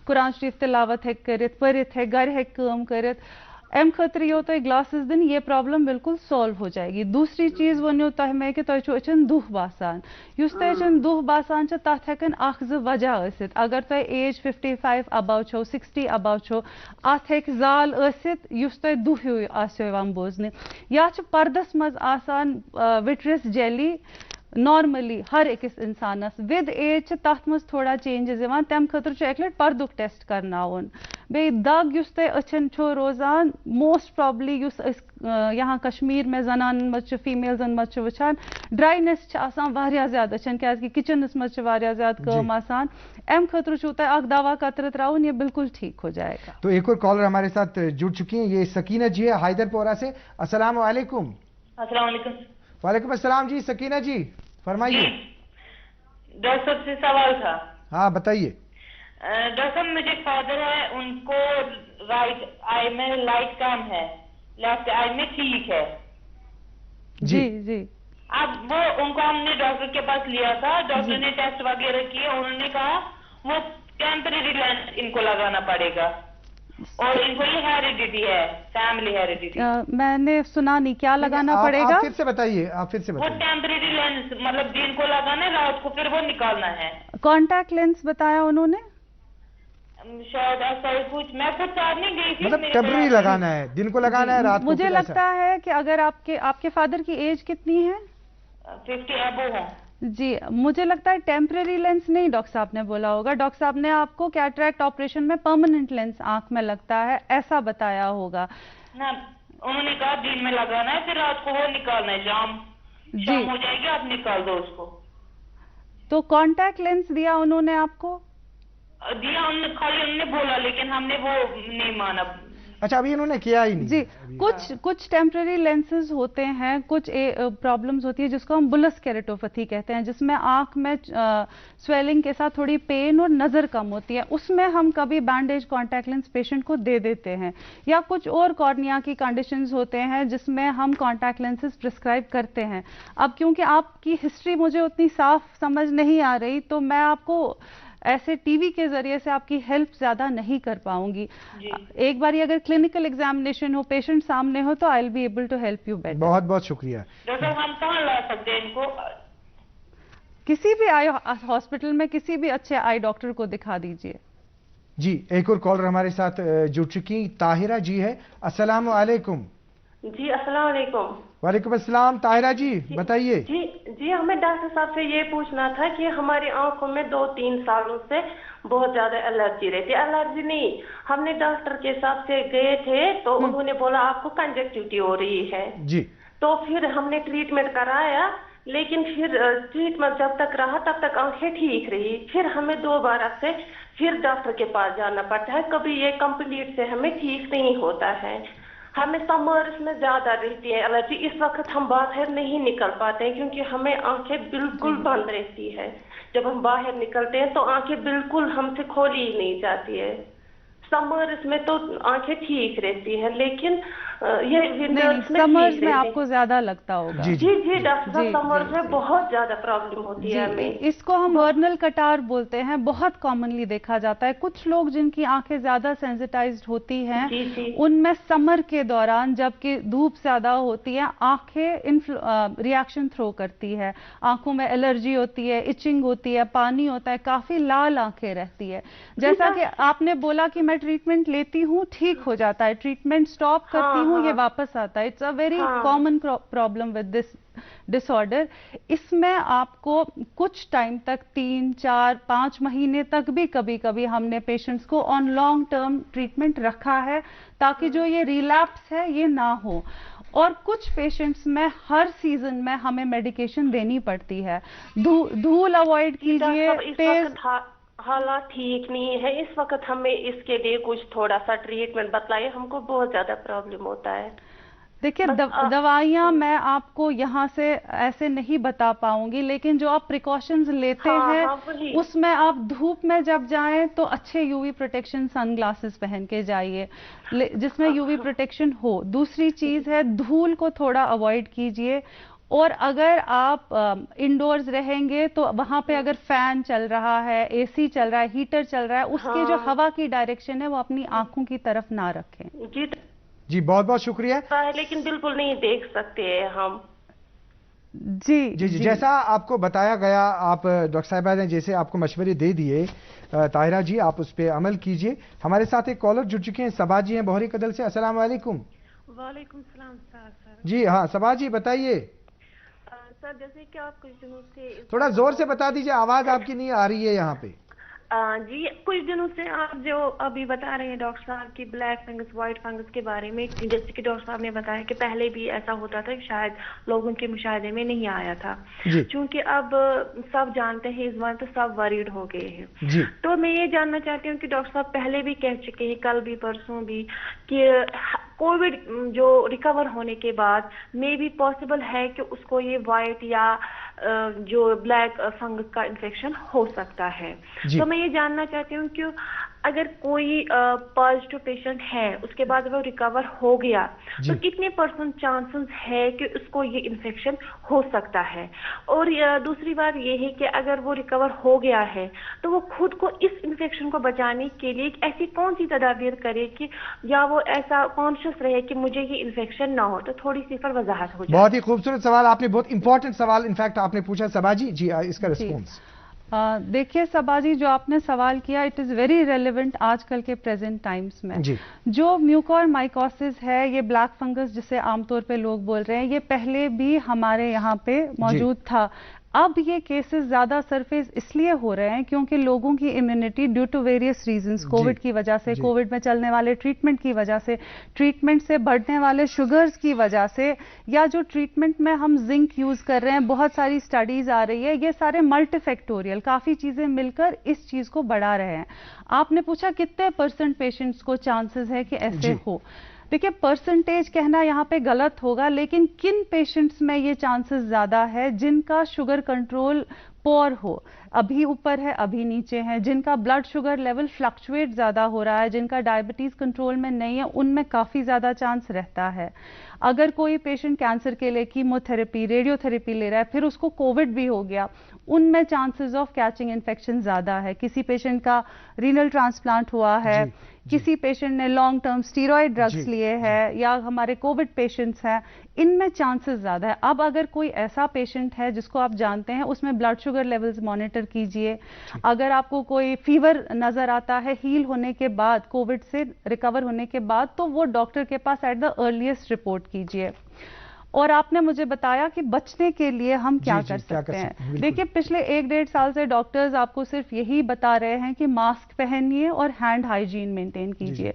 कुरान शरीफ तिलावत हे पढ़ित हे घर हे काम कर अम खतर यो तुम ग्लासेस दिन ये प्रॉब्लम बिल्कुल सॉल्व हो जाएगी। दूसरी चीज वो तुह मे कि तुह अचन दुह बासान युस तुह अचन दुह बासान तथ हेकन 1-2 वजह आसित। अगर तुह एज 55 अबव छो 60 अबव छो अत हेक जाल आसित युस तुह दुह आसो यवान बोजने या पर्दस मज आसान विट्रिस जेली नॉर्मली हर अकिस इंसानस विद एज तथ मज थोड़ा चेंजेस तम खतर एक लट पर्दुक टेस्ट करनाउन। बे दाग युस तुह अचन छो रोजान मोस्ट प्रॉब्ली युस यहाँ कश्मीर में जनान मज फीमेल्सन मज वुचान ड्राइनेस वारिया ज्यादा अचन क्या किचनस मज वारिया ज्यादा कम आसान अम खतर तुह दवा कतर त्राउन ये बिल्कुल ठीक हो जाएगा। तो एक और कॉलर हमारे साथ जुड़ चुकी हैं, ये सकीना जी है हैदरपोरा से। अस्सलाम वालेकुम। अस्सलाम वालेकुम। वालेकुम अस्सलाम जी सकीना जी फरमाइए। डॉक्टर साहब से सवाल था। हाँ बताइए। डॉक्टर साहब मेरे फादर है उनको राइट आई में लाइट कम है, लेफ्ट आई में ठीक है। जी जी अब वो उनको हमने डॉक्टर के पास लिया था, डॉक्टर ने टेस्ट वगैरह किए, उन्होंने कहा वो टेम्परेरी लेंस इनको लगाना पड़ेगा और इनको ये हेरिडिटी है, फैमिली हेरिडिटी। मैंने सुना नहीं क्या लगाना पड़ेगा? आप फिर से बताइए, आप फिर से बताइए। वो टेम्परेरी लेंस मतलब दिन को लगाना है, रात को फिर वो निकालना है। कॉन्टैक्ट लेंस बताया उन्होंने? शायद ऐसा ही कुछ, मैं खुद साथ नहीं गई थी। मतलब टेम्परेरी लगाना है, दिन को लगाना है, रात को। मुझे लगता है कि अगर आपके फादर की एज कितनी है? 50 अबव है जी। मुझे लगता है टेम्परेरी लेंस नहीं डॉक्टर साहब ने बोला होगा, डॉक्टर साहब ने आपको कैटरैक्ट ऑपरेशन में परमानेंट लेंस आंख में लगता है ऐसा बताया होगा। ना उन्होंने कहा दिन में लगाना है, फिर रात को वो निकालना है, शाम हो जाएगी, आप निकाल दो उसको। तो कॉन्टैक्ट लेंस दिया उन्होंने आपको? दिया उन्होंने, खाली उन्होंने बोला, लेकिन हमने वो नहीं माना। अच्छा, अभी इन्होंने किया ही नहीं जी। कुछ टेम्पररी लेंसेज होते हैं, कुछ प्रॉब्लम्स होती है जिसको हम बुलस केरेटोपैथी कहते हैं, जिसमें आंख में स्वेलिंग के साथ थोड़ी पेन और नज़र कम होती है, उसमें हम कभी बैंडेज कॉन्टैक्ट लेंस पेशेंट को दे देते हैं। या कुछ और कॉर्निया की कंडीशंस होते हैं जिसमें हम कॉन्टैक्ट लेंसेज प्रिस्क्राइब करते हैं। अब क्योंकि आपकी हिस्ट्री मुझे उतनी साफ समझ नहीं आ रही, तो मैं आपको ऐसे टीवी के जरिए से आपकी हेल्प ज्यादा नहीं कर पाऊंगी। एक बार अगर क्लिनिकल एग्जामिनेशन हो, पेशेंट सामने हो, तो I will be able to help you better. बहुत बहुत शुक्रिया। डॉक्टर, हम कहाँ ला सकते हैं इनको? किसी भी आई हॉस्पिटल में किसी भी अच्छे आई डॉक्टर को दिखा दीजिए। जी, एक और कॉलर हमारे साथ जुड़ चुकी ताहिरा जी है। अस्सलाम वालेकुम। जी अस्सलाम वालेकुम। वालेकुम अस्सलाम। ताहिरा जी बताइए। जी हमें डॉक्टर साहब से ये पूछना था कि हमारी आंखों में 2-3 सालों से बहुत ज्यादा एलर्जी रहती है। एलर्जी नहीं, हमने डॉक्टर के साथ से गए थे तो उन्होंने बोला आपको कंजक्टिविटी हो रही है जी। तो फिर हमने ट्रीटमेंट कराया, लेकिन फिर ट्रीटमेंट जब तक रहा तब तक आंखें ठीक रही। फिर हमें दोबारा से फिर डॉक्टर के पास जाना पड़ता है, कभी ये कंप्लीट से हमें ठीक नहीं होता है। हमें समर्स में ज्यादा रहती है एलर्जी। इस वक्त हम बाहर नहीं निकल पाते हैं क्योंकि हमें आंखें बिल्कुल बंद रहती है। जब हम बाहर निकलते हैं तो आंखें बिल्कुल हमसे खोली ही नहीं जाती है। समर्स में तो आंखें ठीक रहती है, लेकिन ये विंटर्स में समर्स में आपको ज्यादा लगता होगा। जी डॉक्टर साहब, समर्स में बहुत ज्यादा प्रॉब्लम होती है हमें। इसको हम वर्नल कटार बोलते हैं, बहुत कॉमनली देखा जाता है। कुछ लोग जिनकी आंखें ज्यादा सेंसिटाइज्ड होती हैं, उनमें समर के दौरान जबकि धूप ज्यादा होती है, आंखें रिएक्शन थ्रो करती है, आंखों में एलर्जी होती है, इचिंग होती है, पानी होता है, काफी लाल आंखें रहती है। जैसा कि आपने बोला कि मैं ट्रीटमेंट लेती हूँ, ठीक हो जाता है, ट्रीटमेंट स्टॉप करती हूँ, ये वापस आता है। It's a very common problem with this disorder. इसमें आपको कुछ टाइम तक 3, 4, 5 महीने तक भी कभी कभी हमने पेशेंट्स को ऑन लॉन्ग टर्म ट्रीटमेंट रखा है ताकि जो ये रिलैप्स है ये ना हो। और कुछ पेशेंट्स में हर सीजन में हमें मेडिकेशन देनी पड़ती है। धूल अवॉइड कीजिए, तेज हालात ठीक नहीं है इस वक्त। हमें इसके लिए कुछ थोड़ा सा ट्रीटमेंट बताइए, हमको बहुत ज्यादा प्रॉब्लम होता है। देखिए दवाइयाँ मैं आपको यहाँ से ऐसे नहीं बता पाऊंगी, लेकिन जो आप प्रिकॉशंस लेते हैं उसमें आप धूप में जब जाएं तो अच्छे यूवी प्रोटेक्शन सनग्लासेस पहन के जाइए जिसमें यूवी प्रोटेक्शन हो। दूसरी चीज है धूल को थोड़ा अवॉइड कीजिए, और अगर आप इंडोर्स रहेंगे तो वहां पे अगर फैन चल रहा है, एसी चल रहा है, हीटर चल रहा है, उसकी जो हवा की डायरेक्शन है वो अपनी आंखों की तरफ ना रखें। जी बहुत बहुत शुक्रिया। लेकिन बिल्कुल नहीं देख सकते हम। जी जैसा आपको बताया गया, आप डॉक्टर साहिबा ने जैसे आपको मशवरे दे दिए, ताहिरा जी आप उस पर अमल कीजिए। हमारे साथ एक कॉलर जुड़ चुके हैं, सबा जी हैं बहरी कदल से। अस्सलाम वालेकुम। वालेकुम सलाम सर। जी हाँ सबा जी बताइए। सर जैसे कि आप कुछ दिनों से, थोड़ा जोर से बता दीजिए, आवाज आपकी नहीं आ रही है यहाँ पे। जी कुछ दिनों से आप जो अभी बता रहे हैं डॉक्टर साहब की ब्लैक फंगस व्हाइट फंगस के बारे में, जैसे कि डॉक्टर साहब ने बताया कि पहले भी ऐसा होता था कि शायद लोगों के मुशाहदे में नहीं आया था, क्योंकि अब सब जानते हैं इस बार तो सब वरीड हो गए हैं। तो मैं ये जानना चाहती हूँ कि डॉक्टर साहब पहले भी कह चुके हैं, कल भी परसों भी, कि कोविड जो रिकवर होने के बाद मे भी पॉसिबल है कि उसको ये व्हाइट या जो ब्लैक फंगस का इन्फेक्शन हो सकता है। तो मैं ये जानना चाहती हूँ कि अगर कोई पॉजिटिव पेशेंट है उसके बाद वो रिकवर हो गया तो कितने % चांसेस है कि उसको ये इन्फेक्शन हो सकता है। और दूसरी बात ये है कि अगर वो रिकवर हो गया है तो वो खुद को इस इन्फेक्शन को बचाने के लिए ऐसी कौन सी तदाबीर करे कि या वो ऐसा कॉन्शियस रहे कि मुझे ये इन्फेक्शन ना हो। तो थोड़ी सी पर वजाहत हो जाए। बहुत ही खूबसूरत सवाल आपने, बहुत इंपॉर्टेंट सवाल इनफैक्ट आपने पूछा सबा जी। जी इसका रिस्पॉन्स देखिए सबा जी, जो आपने सवाल किया इट इज़ वेरी रेलिवेंट आजकल के प्रेजेंट टाइम्स में। जो म्यूकोरमाइकोसिस है, ये ब्लैक फंगस जिसे आमतौर पे लोग बोल रहे हैं, ये पहले भी हमारे यहाँ पे मौजूद था। अब ये केसेस ज़्यादा सरफेस इसलिए हो रहे हैं क्योंकि लोगों की immunity due to various reasons, covid की वजह से, कोविड में चलने वाले ट्रीटमेंट की वजह से, ट्रीटमेंट से बढ़ने वाले शुगर्स की वजह से, या जो ट्रीटमेंट में हम जिंक यूज़ कर रहे हैं, बहुत सारी स्टडीज़ आ रही है, ये सारे मल्टीफैक्टोरियल काफ़ी चीज़ें मिलकर इस चीज़ को बढ़ा रहे हैं। आपने पूछा कितने % पेशेंट्स को चांसेस है कि ऐसे हो। देखिए, परसेंटेज कहना यहाँ पे गलत होगा, लेकिन किन पेशेंट्स में ये चांसेस ज़्यादा है? जिनका शुगर कंट्रोल पोर हो, अभी ऊपर है अभी नीचे है, जिनका ब्लड शुगर लेवल फ्लक्चुएट ज़्यादा हो रहा है, जिनका डायबिटीज़ कंट्रोल में नहीं है, उनमें काफ़ी ज़्यादा चांस रहता है। अगर कोई पेशेंट कैंसर के लिए कीमोथेरेपी, रेडियोथेरेपी ले रहा है, फिर उसको कोविड भी हो गया, उनमें चांसेस ऑफ कैचिंग इन्फेक्शन ज़्यादा है। किसी पेशेंट का रीनल ट्रांसप्लांट हुआ है, किसी पेशेंट ने लॉन्ग टर्म स्टीरॉयड ड्रग्स लिए हैं, या हमारे कोविड पेशेंट्स हैं, इनमें चांसेस ज़्यादा है। अब अगर कोई ऐसा पेशेंट है जिसको आप जानते हैं, उसमें ब्लड शुगर लेवल्स मॉनिटर कीजिए। अगर आपको कोई फीवर नज़र आता है हील होने के बाद, कोविड से रिकवर होने के बाद, तो वो डॉक्टर के पास एट द अर्लीस्ट रिपोर्ट कीजिए। और आपने मुझे बताया कि बचने के लिए हम क्या कर सकते हैं। देखिए, पिछले 1-1.5 साल से डॉक्टर्स आपको सिर्फ यही बता रहे हैं कि मास्क पहनिए और हैंड हाइजीन मेंटेन कीजिए।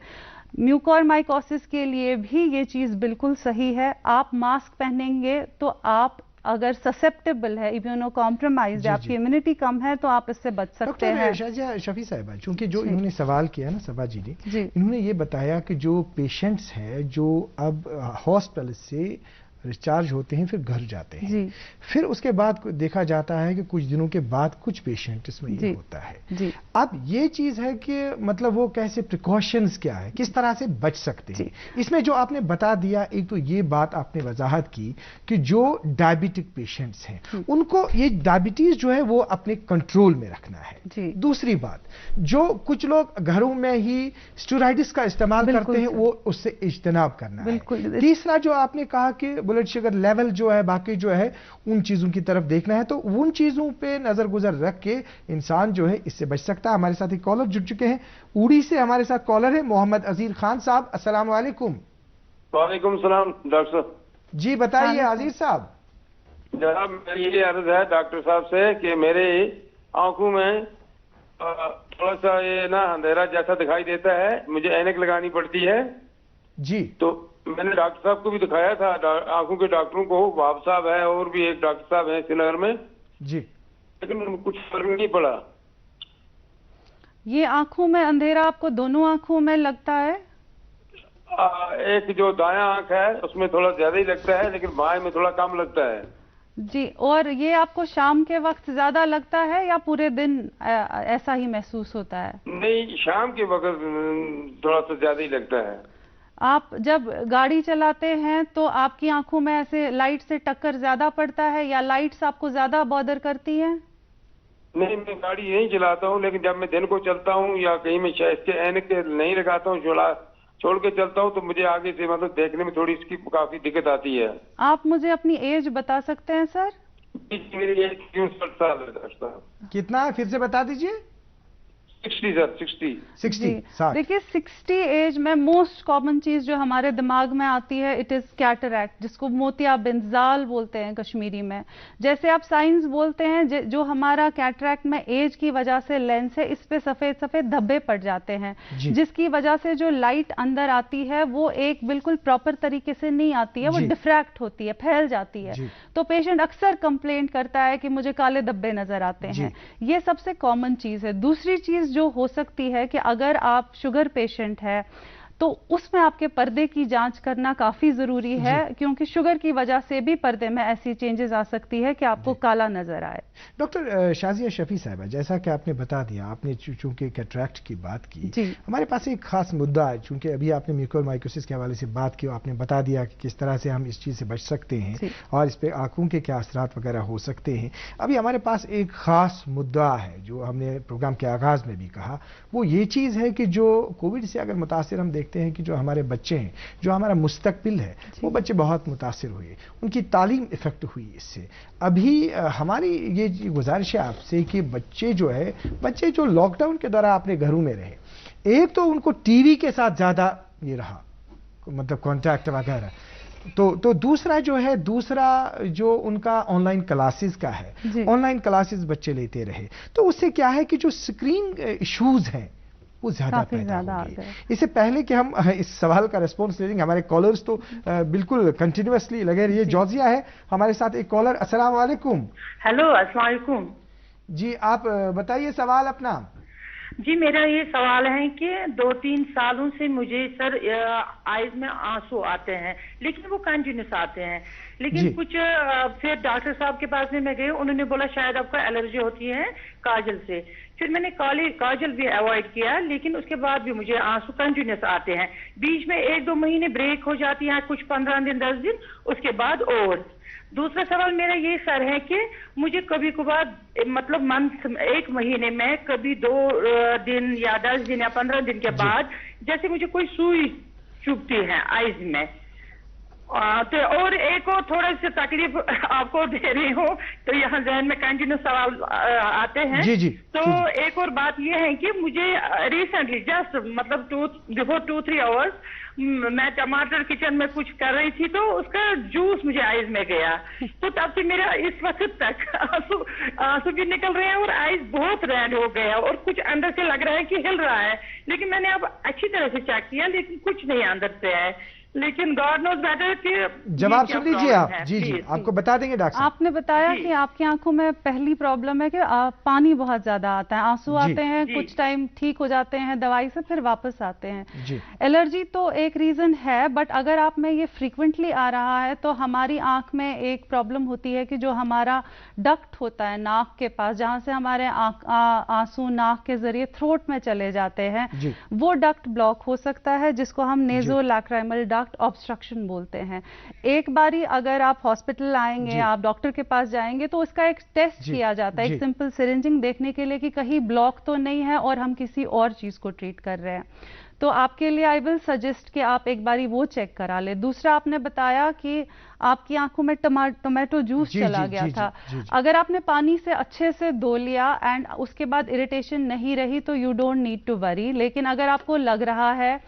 म्यूकोरमाइकोसिस के लिए भी ये चीज़ बिल्कुल सही है। आप मास्क पहनेंगे तो आप अगर ससेप्टेबल है, इम्यूनो कॉम्प्रोमाइज है, आपकी इम्यूनिटी कम है, तो आप इससे बच सकते हैं। शाजिया शफी साहिबा, चूंकि जो इन्होंने सवाल किया ना सबा जी ने, इन्होंने ये बताया कि जो पेशेंट्स हैं जो अब हॉस्पिटल से डिस्चार्ज होते हैं फिर घर जाते हैं, फिर उसके बाद देखा जाता है कि कुछ दिनों के बाद कुछ पेशेंट इसमें ये होता है। अब ये चीज है कि मतलब वो कैसे प्रिकॉशंस क्या है, किस तरह से बच सकते हैं, इसमें जो आपने बता दिया, एक तो ये बात आपने वजाहत की कि जो डायबिटिक पेशेंट्स हैं उनको ये डायबिटीज जो है वो अपने कंट्रोल में रखना है। दूसरी बात, जो कुछ लोग घरों में ही स्टेरॉइड्स का इस्तेमाल करते हैं, वो उससे इज्तनाब करना है। तीसरा जो आपने कहा कि ब्लड शुगर लेवल जो है, बाकी जो है उन चीजों की तरफ देखना है, तो उन चीजों पे नजर गुजर रख के इंसान जो है इससे बच सकता है। हमारे साथ एक कॉलर जुड़ चुके हैं, उड़ी से हमारे साथ कॉलर है मोहम्मद अजीर खान साहब। अस्सलाम वालेकुम। वालेकुम सलाम डॉक्टर साहब। जी बताइए अजीर साहब। जनाब, मेरी ये अर्ज है डॉक्टर साहब से कि मेरे आंखों में थोड़ा सा ये ना अंधेरा जैसा दिखाई देता है, मुझे ऐनक लगानी पड़ती है जी। तो मैंने डॉक्टर साहब को भी दिखाया था, आंखों के डॉक्टरों को, वाब साहब है और भी एक डॉक्टर साहब है श्रीनगर में जी, लेकिन कुछ फर्क नहीं पड़ा। ये आंखों में अंधेरा आपको दोनों आंखों में लगता है? एक जो दायां आंख है उसमें थोड़ा ज्यादा ही लगता है, लेकिन बाएं में थोड़ा कम लगता है जी। और ये आपको शाम के वक्त ज्यादा लगता है या पूरे दिन ऐसा ही महसूस होता है? नहीं, शाम के वक्त थोड़ा सा ज्यादा ही लगता है। आप जब गाड़ी चलाते हैं तो आपकी आंखों में ऐसे लाइट से टक्कर ज्यादा पड़ता है या लाइट्स आपको ज्यादा बॉदर करती हैं? नहीं, मैं गाड़ी यही चलाता हूँ, लेकिन जब मैं दिन को चलता हूँ या कहीं में इसके ऐनक नहीं लगाता हूँ, छोड़ के चलता हूँ, तो मुझे आगे से मतलब देखने में थोड़ी इसकी काफी दिक्कत आती है। आप मुझे अपनी एज बता सकते हैं सर? मेरी एज 63 साल है डॉक्टर साहब। कितना है फिर से बता दीजिए? 60 सर, 60। देखिए 60 एज में मोस्ट कॉमन चीज जो हमारे दिमाग में आती है इट इज कैटरैक्ट, जिसको मोतियाबिंद बोलते हैं कश्मीरी में। जैसे आप साइंस बोलते हैं, जो हमारा कैटरैक्ट में एज की वजह से लेंस है, इस पे सफेद सफेद धब्बे पड़ जाते हैं, जिसकी वजह से जो लाइट अंदर आती है वो एक बिल्कुल प्रॉपर तरीके से नहीं आती है, वो डिफ्रैक्ट होती है, फैल जाती है। तो पेशेंट अक्सर कंप्लेंट करता है कि मुझे काले धब्बे नजर आते हैं। ये सबसे कॉमन चीज है। दूसरी चीज जो हो सकती है कि अगर आप शुगर पेशेंट है तो उसमें आपके पर्दे की जांच करना काफी जरूरी है, क्योंकि शुगर की वजह से भी पर्दे में ऐसी चेंजेस आ सकती है कि आपको काला नजर आए। डॉक्टर शाजिया शफी साहिबा, जैसा कि आपने बता दिया, आपने चूंकि कैटरैक्ट की बात की, हमारे पास एक खास मुद्दा है, चूंकि अभी आपने म्यूकोरमाइकोसिस के हवाले से बात की, आपने बता दिया कि किस तरह से हम इस चीज से बच सकते हैं और इस पे आंखों के क्या असरात वगैरह हो सकते हैं। अभी हमारे पास एक खास मुद्दा है जो हमने प्रोग्राम के आगाज में भी कहा, वो ये चीज है कि जो कोविड से अगर मुतासिर हम देखते हैं कि जो हमारे बच्चे हैं, जो हमारा मुस्तकबिल है, वो बच्चे बहुत मुतासिर हुए, उनकी तालीम इफेक्ट हुई इससे। अभी हमारी ये गुजारिश है आपसे कि बच्चे जो लॉकडाउन के दौरान अपने घरों में रहे, एक तो उनको टीवी के साथ ज्यादा ये रहा, मतलब कॉन्टैक्ट वगैरह, तो दूसरा जो उनका ऑनलाइन क्लासेस का है, ऑनलाइन क्लासेस बच्चे लेते रहे तो उससे क्या है कि जो स्क्रीन इश्यूज हैं वो ज्यादा पैदा होंगे। इससे पहले कि हम इस सवाल का रिस्पॉन्स ले लेंगे, हमारे कॉलर्स तो बिल्कुल कंटिन्यूअसली लगे रहिए। जॉर्जिया है हमारे साथ एक कॉलर। अस्सलाम वालेकुम। हेलो, अस्सलाम वालेकुम जी, आप बताइए सवाल अपना। जी, मेरा ये सवाल है कि 2-3 सालों से मुझे सर आईज में आंसू आते हैं, लेकिन वो कंटिन्यूस आते हैं। लेकिन कुछ फिर डॉक्टर साहब के पास में मैं गई, उन्होंने बोला शायद आपको एलर्जी होती है काजल से। फिर मैंने काजल भी अवॉइड किया, लेकिन उसके बाद भी मुझे आंसू कंटिन्यूस आते हैं। बीच में 1-2 महीने ब्रेक हो जाती है, कुछ 15 दिन 10 दिन, उसके बाद और। दूसरा सवाल मेरा ये सर है कि मुझे कभी कभार मतलब मंथ 1 महीने में कभी 2 दिन या 10 दिन या 15 दिन के बाद जैसे मुझे कोई सुई चुभती है आईज में। तो और एक और थोड़ा सी तकलीफ आपको दे रही हूँ, तो यहाँ जहन में कंटिन्यू सवाल आते हैं। तो एक और बात ये है कि मुझे रिसेंटली जस्ट मतलब बिफोर 2-3 आवर्स मैं टमाटर किचन में कुछ कर रही थी, तो उसका जूस मुझे आईज में गया। तो तब से मेरा इस वक्त तक आंसू भी निकल रहे हैं और आईज बहुत रेड हो गया और कुछ अंदर से लग रहा है कि हिल रहा है। लेकिन मैंने अब अच्छी तरह से चेक किया, लेकिन कुछ नहीं अंदर से है। लेकिन गॉड नोज बेटर कि जवाब सुन लीजिए आप। जी, आपको बता देंगे डॉक्टर। आपने बताया कि आपकी आंखों में पहली प्रॉब्लम है कि पानी बहुत ज्यादा आता है, आंसू आते हैं, कुछ टाइम ठीक हो जाते हैं दवाई से, फिर वापस आते हैं। एलर्जी तो एक रीजन है, बट अगर आप में ये फ्रीक्वेंटली आ रहा है तो हमारी आंख में एक प्रॉब्लम होती है कि जो हमारा डक्ट होता है नाक के पास, जहां से हमारे आंसू नाक के जरिए थ्रोट में चले जाते हैं, वो डक्ट ब्लॉक हो सकता है, जिसको हम नेज़ोलैक्राइमल डक्ट ऑब्स्ट्रक्शन बोलते हैं। एक बारी अगर आप हॉस्पिटल आएंगे, आप डॉक्टर के पास जाएंगे, तो इसका एक टेस्ट किया जाता है, एक सिंपल सिरिंजिंग देखने के लिए कि कहीं ब्लॉक तो नहीं है और हम किसी और चीज को ट्रीट कर रहे हैं। तो आपके लिए आई विल सजेस्ट कि आप एक बारी वो चेक करा ले। दूसरा, आपने बताया कि आपकी आंखों में टोमेटो जूस चला गया था। अगर आपने पानी से अच्छे से धो लिया एंड उसके बाद इरिटेशन नहीं रही तो you don't need to worry. लेकिन अगर आपको लग रहा है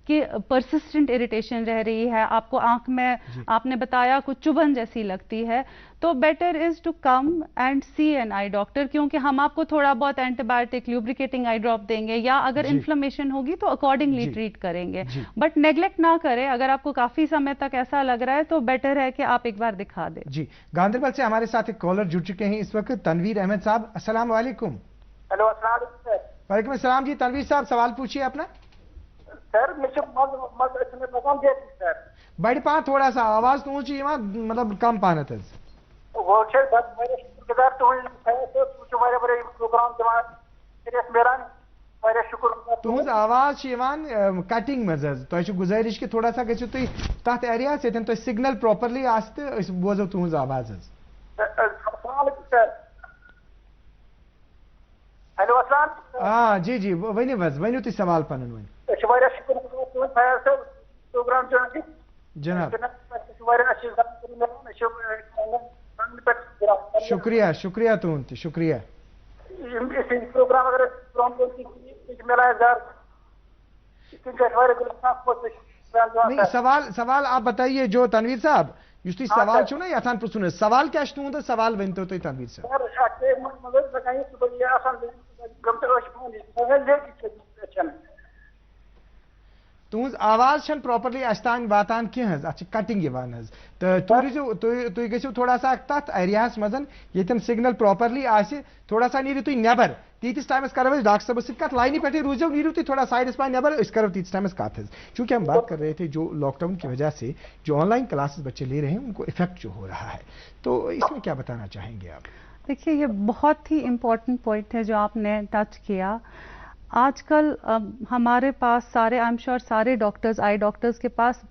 कि परसिस्टेंट इरिटेशन रह रही है, आपको आंख में आपने बताया कुछ चुभन जैसी लगती है, तो better is to come and see an eye doctor, क्योंकि हम आपको थोड़ा बहुत एंटीबायोटिक ल्यूब्रिकेटिंग आई ड्रॉप देंगे या अगर इन्फ्लेमेशन होगी तो अकॉर्डिंगली ट्रीट करेंगे। बट नेग्लेक्ट ना करें। अगर आपको काफी समय तक ऐसा लग रहा है तो बेटर है कि आप एक बार दिखा दें। जी, गांधरबल से हमारे साथ एक कॉलर जुड़ चुके हैं इस वक्त, तनवीर अहमद साहब। अस्सलाम वालेकुम। हेलो, अस्सलाम वालेकुम। वालेकुम अस्सलाम। जी, तनवीर साहब सवाल पूछिए अपना। सर मुझे सर बड़ी पा थोड़ा सा आवाज तो ऊंची मतलब कम पाना था वो मेरे शुक्रगुजार तुहज आवाज कटिंग मज तुम गुजारिश कि थोड़ा सा गो तुम तथ एरिया से सिग्नल प्रॉपरली बोजो तुहज आवाज। हेलो, हाँ जी जी, वनो वनो तुम सवाल पन वन। जनाब शुक्रिया शुक्रिया तुम शुक्रिया। नहीं, सवाल आप बताइए जो तनवीर साहब युस तुम सवाल छो ना यथान पुछुन सवाल क्या तुंद सवाल वन तो तनवीर साहब। तुहज आवाज प्रॉपरली अस्तान वातान कह कटिंग तो तुम गो थोड़ा सा तथ एरियास मजन ये सिग्नल प्रॉपरली थोड़ा सा नीरू तुम नबर तीस टाइम करो डॉक्टर साहब सत लाइन पे रूजो नीरू तुम थोड़ा साइडस पा नबर करो तीस टाइम कत। चूंकि हम बात कर रहे थे जो लॉकडाउन की वजह से जो ऑनलाइन क्लासेस बच्चे ले रहे हैं उनको इफेक्ट जो हो रहा है, तो इसमें क्या बताना चाहेंगे आप? देखिए, ये बहुत ही इम्पोर्टेंट पॉइंट है जो आपने टच किया। आजकल हमारे पास सारे, आई एम श्योर सारे डॉक्टर्स, आई डॉक्टर्स के पास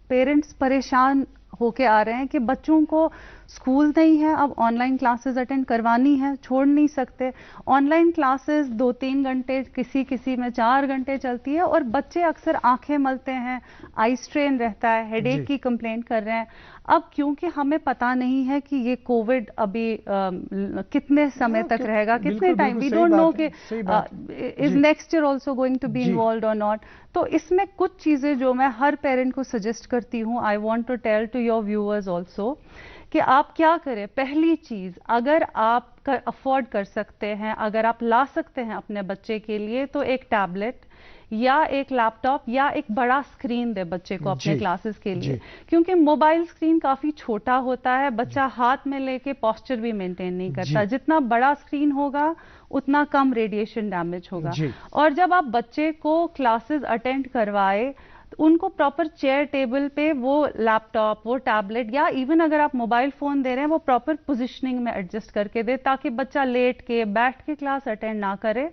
पेरेंट्स परेशान होके आ रहे हैं कि बच्चों को स्कूल नहीं है, अब ऑनलाइन क्लासेस अटेंड करवानी है, छोड़ नहीं सकते। ऑनलाइन क्लासेस 2-3 घंटे, किसी में 4 घंटे चलती है और बच्चे अक्सर आंखें मलते हैं, आई स्ट्रेन रहता है, हेडेक की कंप्लेंट कर रहे हैं। अब क्योंकि हमें पता नहीं है कि ये कोविड अभी कितने समय तक रहेगा, कितने टाइम, वी डोंट नो कि is next year also going to be involve और नॉट। तो इसमें कुछ चीज़ें जो मैं हर पेरेंट को सजेस्ट करती हूँ, I want to tell to your viewers also, कि आप क्या करें। पहली चीज़, अगर आप अफोर्ड कर सकते हैं, अगर आप ला सकते हैं अपने बच्चे के लिए, तो एक टैबलेट या एक लैपटॉप या एक बड़ा स्क्रीन दे बच्चे को अपने क्लासेस के लिए, क्योंकि मोबाइल स्क्रीन काफ़ी छोटा होता है, बच्चा हाथ में लेके पोस्चर भी मेंटेन नहीं करता। जितना बड़ा स्क्रीन होगा उतना कम रेडिएशन डैमेज होगा। और जब आप बच्चे को क्लासेस अटेंड करवाए, उनको प्रॉपर चेयर टेबल पे वो लैपटॉप, वो टैबलेट या इवन अगर आप मोबाइल फ़ोन दे रहे हैं, वो प्रॉपर पोजीशनिंग में एडजस्ट करके दे, ताकि बच्चा लेट के बैठ के क्लास अटेंड ना करे।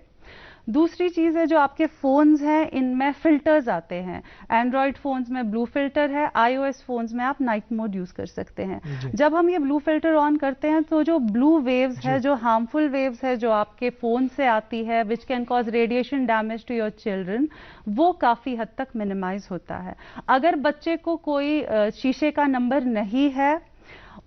दूसरी चीज़ है, जो आपके फ़ोन्स हैं इनमें फ़िल्टर्स आते हैं। एंड्रॉयड फ़ोन्स में ब्लू फ़िल्टर है, iOS फ़ोन्स में आप नाइट मोड यूज़ कर सकते हैं। जब हम ये ब्लू फ़िल्टर ऑन करते हैं तो जो ब्लू वेव्स है, जो हार्मफुल वेव्स है जो आपके फ़ोन से आती है, which can cause radiation damage to your children, वो काफ़ी हद तक मिनिमाइज होता है। अगर बच्चे को कोई शीशे का नंबर नहीं है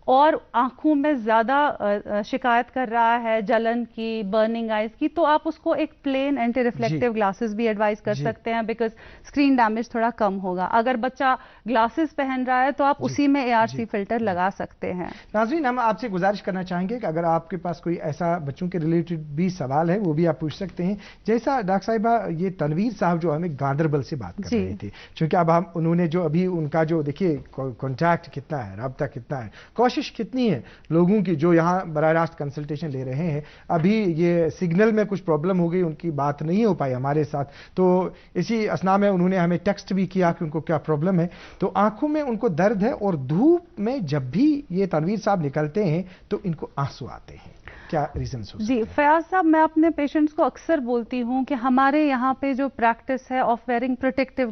और आंखों में ज़्यादा शिकायत कर रहा है जलन की, बर्निंग आइज की, तो आप उसको एक प्लेन एंटी रिफ्लेक्टिव ग्लासेस भी एडवाइस कर सकते हैं, बिकॉज स्क्रीन डैमेज थोड़ा कम होगा। अगर बच्चा ग्लासेस पहन रहा है तो आप उसी में ARC फिल्टर लगा सकते हैं। नाज़रीन, हम आपसे गुजारिश करना चाहेंगे कि अगर आपके पास कोई ऐसा बच्चों के रिलेटेड भी सवाल है, वो भी आप पूछ सकते हैं। जैसा डॉक्टर साहिबा, ये तनवीर साहब जो हमें गांदरबल से बात कर रहे थे, क्योंकि अब हम उन्होंने जो अभी उनका जो देखिए कॉन्टैक्ट कितना है, रब्ता कितना है, कोशिश कितनी है लोगों की जो यहाँ बराह रास्त कंसल्टेशन ले रहे हैं। अभी ये सिग्नल में कुछ प्रॉब्लम हो गई, उनकी बात नहीं हो पाई हमारे साथ, तो इसी असना में उन्होंने हमें टेक्स्ट भी किया कि उनको क्या प्रॉब्लम है। तो आंखों में उनको दर्द है और धूप में जब भी ये तनवीर साहब निकलते हैं तो इनको आंसू आते हैं। क्या रीजंस हो सकते हैं? जी फयाज साहब, मैं अपने पेशेंट्स को अक्सर बोलती हूँ कि हमारे यहाँ पे जो प्रैक्टिस है ऑफ वेयरिंग प्रोटेक्टिव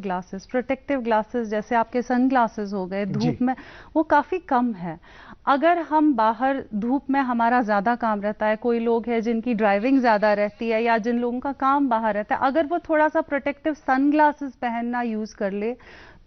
ग्लासेस जैसे आपके सन ग्लासेस हो गए धूप में, वो काफ़ी कम है। अगर हम बाहर धूप में, हमारा ज़्यादा काम रहता है, कोई लोग हैं जिनकी ड्राइविंग ज़्यादा रहती है या जिन लोगों का काम बाहर रहता है, अगर वो थोड़ा सा प्रोटेक्टिव सन ग्लासेस पहनना यूज़ कर ले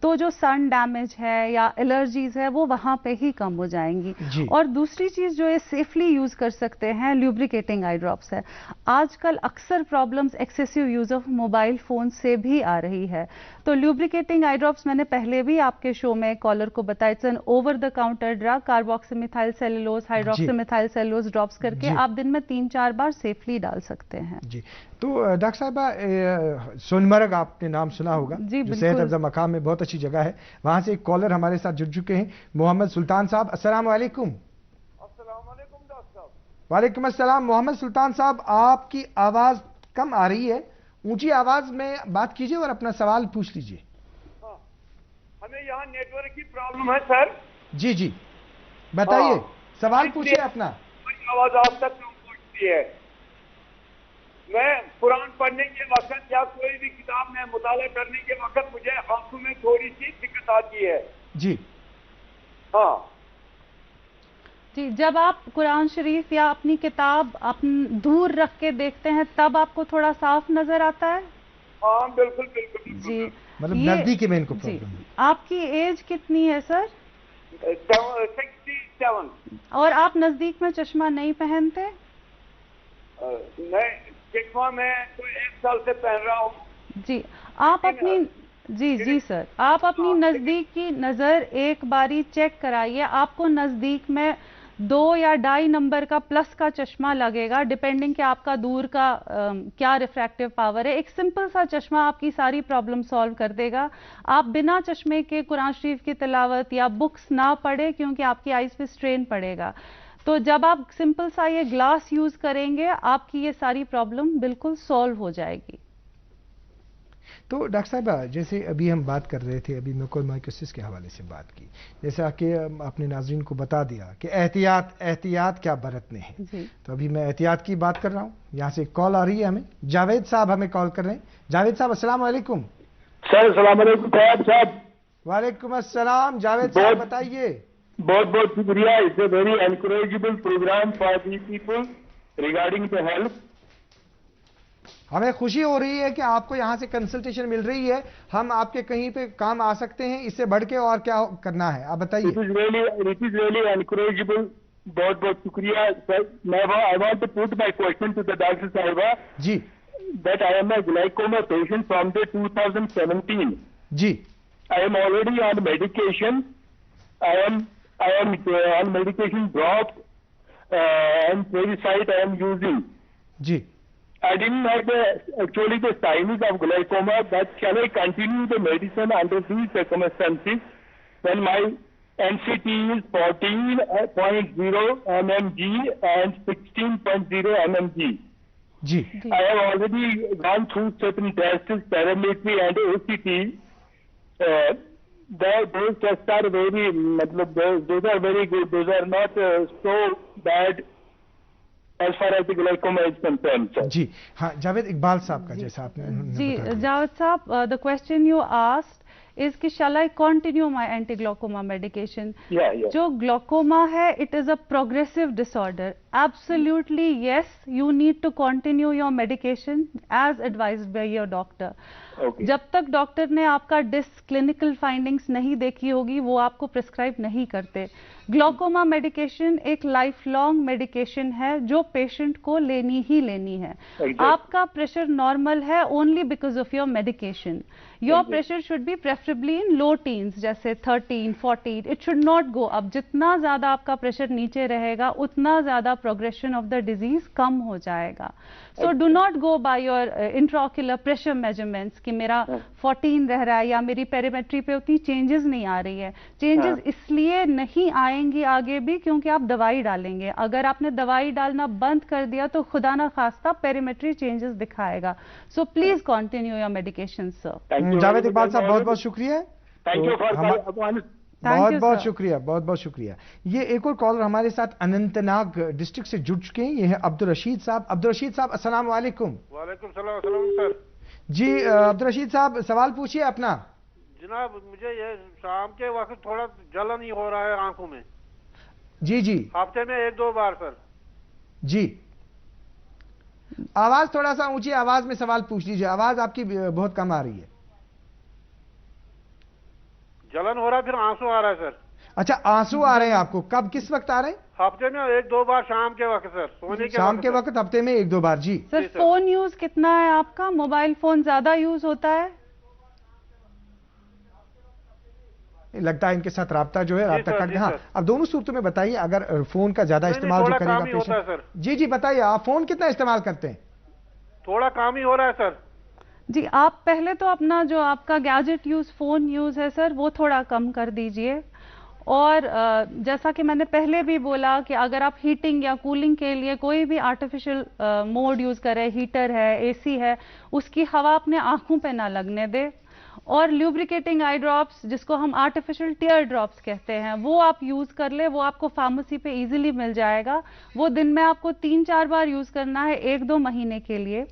तो जो सन डैमेज है या एलर्जीज है वो वहाँ पे ही कम हो जाएंगी। और दूसरी चीज़ जो ये सेफली यूज़ कर सकते हैं, ल्यूब्रिकेटिंग आई ड्रॉप्स है। आजकल अक्सर problems excessive use of mobile phone से भी आ रही है, तो ल्यूब्रिकेटिंग आई ड्रॉप्स मैंने पहले भी आपके शो में कॉलर को बताया, it's an over the counter drug, carboxymethyl cellulose, hydroxymethyl cellulose drops करके आप दिन में 3-4 बार सेफली डाल सकते हैं। जी, तो डॉक्टर साहबा, सोनमर्ग आपने नाम सुना होगा, जो सेहत अफ़ज़ा मकाम में बहुत अच्छी जगह है, वहाँ से एक कॉलर हमारे साथ जुड़ चुके हैं, मोहम्मद सुल्तान साहब। अस्सलाम वालेकुम। वालेकुम अस्सलाम। मोहम्मद सुल्तान साहब, आपकी आवाज़ कम आ रही है, ऊंची आवाज़ में बात कीजिए और अपना सवाल पूछ लीजिए। हमें यहाँ नेटवर्क की प्रॉब्लम है सर। जी जी, बताइए, सवाल पूछिए अपना। आवाज़ आप तक पहुँचती है। मैं कुरान पढ़ने के वक्त या कोई भी किताब में मुताला करने के वक्त मुझे आंखों में थोड़ी सी दिक्कत आती है। जी हाँ जी, जब आप कुरान शरीफ या अपनी किताब दूर रख के देखते हैं तब आपको थोड़ा साफ नजर आता है? हाँ बिल्कुल बिल्कुल जी, मतलब नजदीकी में इनको प्रॉब्लम है। आपकी एज कितनी है सर? 67। और आप नजदीक में चश्मा नहीं पहनते? नहीं, चश्मा मैं कोई 1 साल से पहन रहा हूँ। जी, आप अपनी जी सर, आप अपनी नजदीक की नजर एक बारी चेक कराइए। आपको नजदीक में 2 या 2.5 नंबर का प्लस का चश्मा लगेगा, डिपेंडिंग कि आपका दूर का क्या रिफ्रैक्टिव पावर है। एक सिंपल सा चश्मा आपकी सारी प्रॉब्लम सॉल्व कर देगा। आप बिना चश्मे के कुरान शरीफ की तिलावत या बुक्स ना पढ़े, क्योंकि आपकी आइज पे स्ट्रेन पड़ेगा। तो जब आप सिंपल सा ये ग्लास यूज करेंगे, आपकी ये सारी प्रॉब्लम बिल्कुल सॉल्व हो जाएगी। तो डॉक्टर साहबा, जैसे अभी हम बात कर रहे थे, अभी म्यूकोरमाइकोसिस के हवाले से बात की, जैसा कि आपने नाज़रीन को बता दिया कि एहतियात क्या बरतने हैं, तो अभी मैं एहतियात की बात कर रहा हूँ। यहाँ से कॉल आ रही है हमें, जावेद साहब हमें कॉल कर रहे हैं। जावेद साहब, अस्सलाम वालेकुम। सर अस्सलाम वालेकुम फयाज साहब। वालेकुम अस्सलाम। जावेद साहब बताइए। बहुत बहुत शुक्रिया. It's a very encourageable program for the people regarding the health. हमें खुशी हो रही है कि आपको यहाँ से कंसल्टेशन मिल रही है. हम आपके कहीं पे काम आ सकते हैं, इससे बढ़ के और क्या करना है आप बताइए. It is really encourageable. बहुत बहुत शुक्रिया sir. I want to put my question to the Dr. Sahiba. जी. That I am a glaucoma patient from the 2017. जी. I am already on medication. I am on medication drops and Parasite I am using. जी. I didn't have actually the signs of glaucoma, but shall I continue the medicine under these circumstances when my NCT is 14.0 mmg and 16.0 mmg? जी. I have already gone through certain tests, parametry and ACT. Those tests are very, those are very good. Those are not so bad as far as the glaucoma is concerned, sir. जी हाँ, जावेद इकबाल साहब का जैसा आपने जी जावेद साहब, the question you asked is कि shall I continue my anti-glaucoma medication? Yeah. जो glaucoma है, it is a progressive disorder. Absolutely yes, you need to continue your medication as advised by your doctor. Okay. जब तक doctor ने आपका clinical findings नहीं देखी होगी, वो आपको प्रिस्क्राइब नहीं करते. ग्लोकोमा मेडिकेशन एक लाइफ लॉन्ग मेडिकेशन है जो पेशेंट को लेनी ही लेनी है. आपका प्रेशर नॉर्मल है only because of your medication. Your pressure should be preferably in low teens, जैसे 13, 14. It should not go up. जितना ज्यादा आपका प्रेशर नीचे रहेगा उतना ज्यादा प्रोग्रेशन ऑफ द डिजीज कम हो जाएगा. So do not go by your इंट्राओक्युलर pressure measurements कि मेरा 14 रह रहा है या मेरी पेरीमेट्री पे उतनी चेंजेस नहीं आ रही है. चेंजेस इसलिए नहीं आएंगी आगे भी क्योंकि आप दवाई डालेंगे. अगर आपने दवाई डालना बंद कर दिया तो खुदा ना खास्ता पेरीमेट्री चेंजेस दिखाएगा. So please continue your medication sir. Javed Iqbal साहब बहुत बहुत शुक्रिया. थैंक यू फॉर बहुत बहुत शुक्रिया, बहुत बहुत शुक्रिया. ये एक और कॉलर हमारे साथ अनंतनाग डिस्ट्रिक्ट से जुड़ चुके हैं. ये है अब्दुल रशीद साहब. अब्दुल रशीद साहब अस्सलाम वालेकुम. वालेकुम सलाम सर. जी अब्दुल रशीद साहब सवाल पूछिए अपना. जनाब मुझे ये शाम के वक्त थोड़ा जलन ही हो रहा है आंखों में. जी हफ्ते में 1-2 बार सर. जी आवाज थोड़ा सा ऊंची आवाज में सवाल पूछ लीजिए. आवाज आपकी बहुत कम आ रही है. जलन हो रहा है फिर आंसू आ रहा है सर. अच्छा आंसू आ रहे हैं आपको. कब किस वक्त आ रहे हैं? हफ्ते में 1-2 बार शाम के वक्त सर. सोने के शाम के वक्त हफ्ते में 1-2 बार. जी सर फोन यूज कितना है आपका? मोबाइल फोन ज्यादा यूज होता है? लगता है इनके साथ राब्ता जो है राब्ता कट गया. हाँ अब दोनों सूरतों में बताइए. अगर फोन का ज्यादा इस्तेमाल जो करेगा पेशेंट. जी बताइए आप फोन कितना इस्तेमाल करते हैं? थोड़ा काम ही हो रहा है सर. जी आप पहले तो अपना जो आपका गैजेट यूज फोन यूज है सर वो थोड़ा कम कर दीजिए. और जैसा कि मैंने पहले भी बोला कि अगर आप हीटिंग या कूलिंग के लिए कोई भी आर्टिफिशियल मोड यूज करें, हीटर है, एसी है, उसकी हवा अपने आंखों पे ना लगने दे. और ल्यूब्रिकेटिंग आई ड्रॉप्स जिसको हम आर्टिफिशियल टीयर ड्रॉप्स कहते हैं वो आप यूज कर ले. वो आपको फार्मेसी पे इजीली मिल जाएगा. वो दिन में आपको 3-4 बार यूज करना है 1-2 महीने के लिए.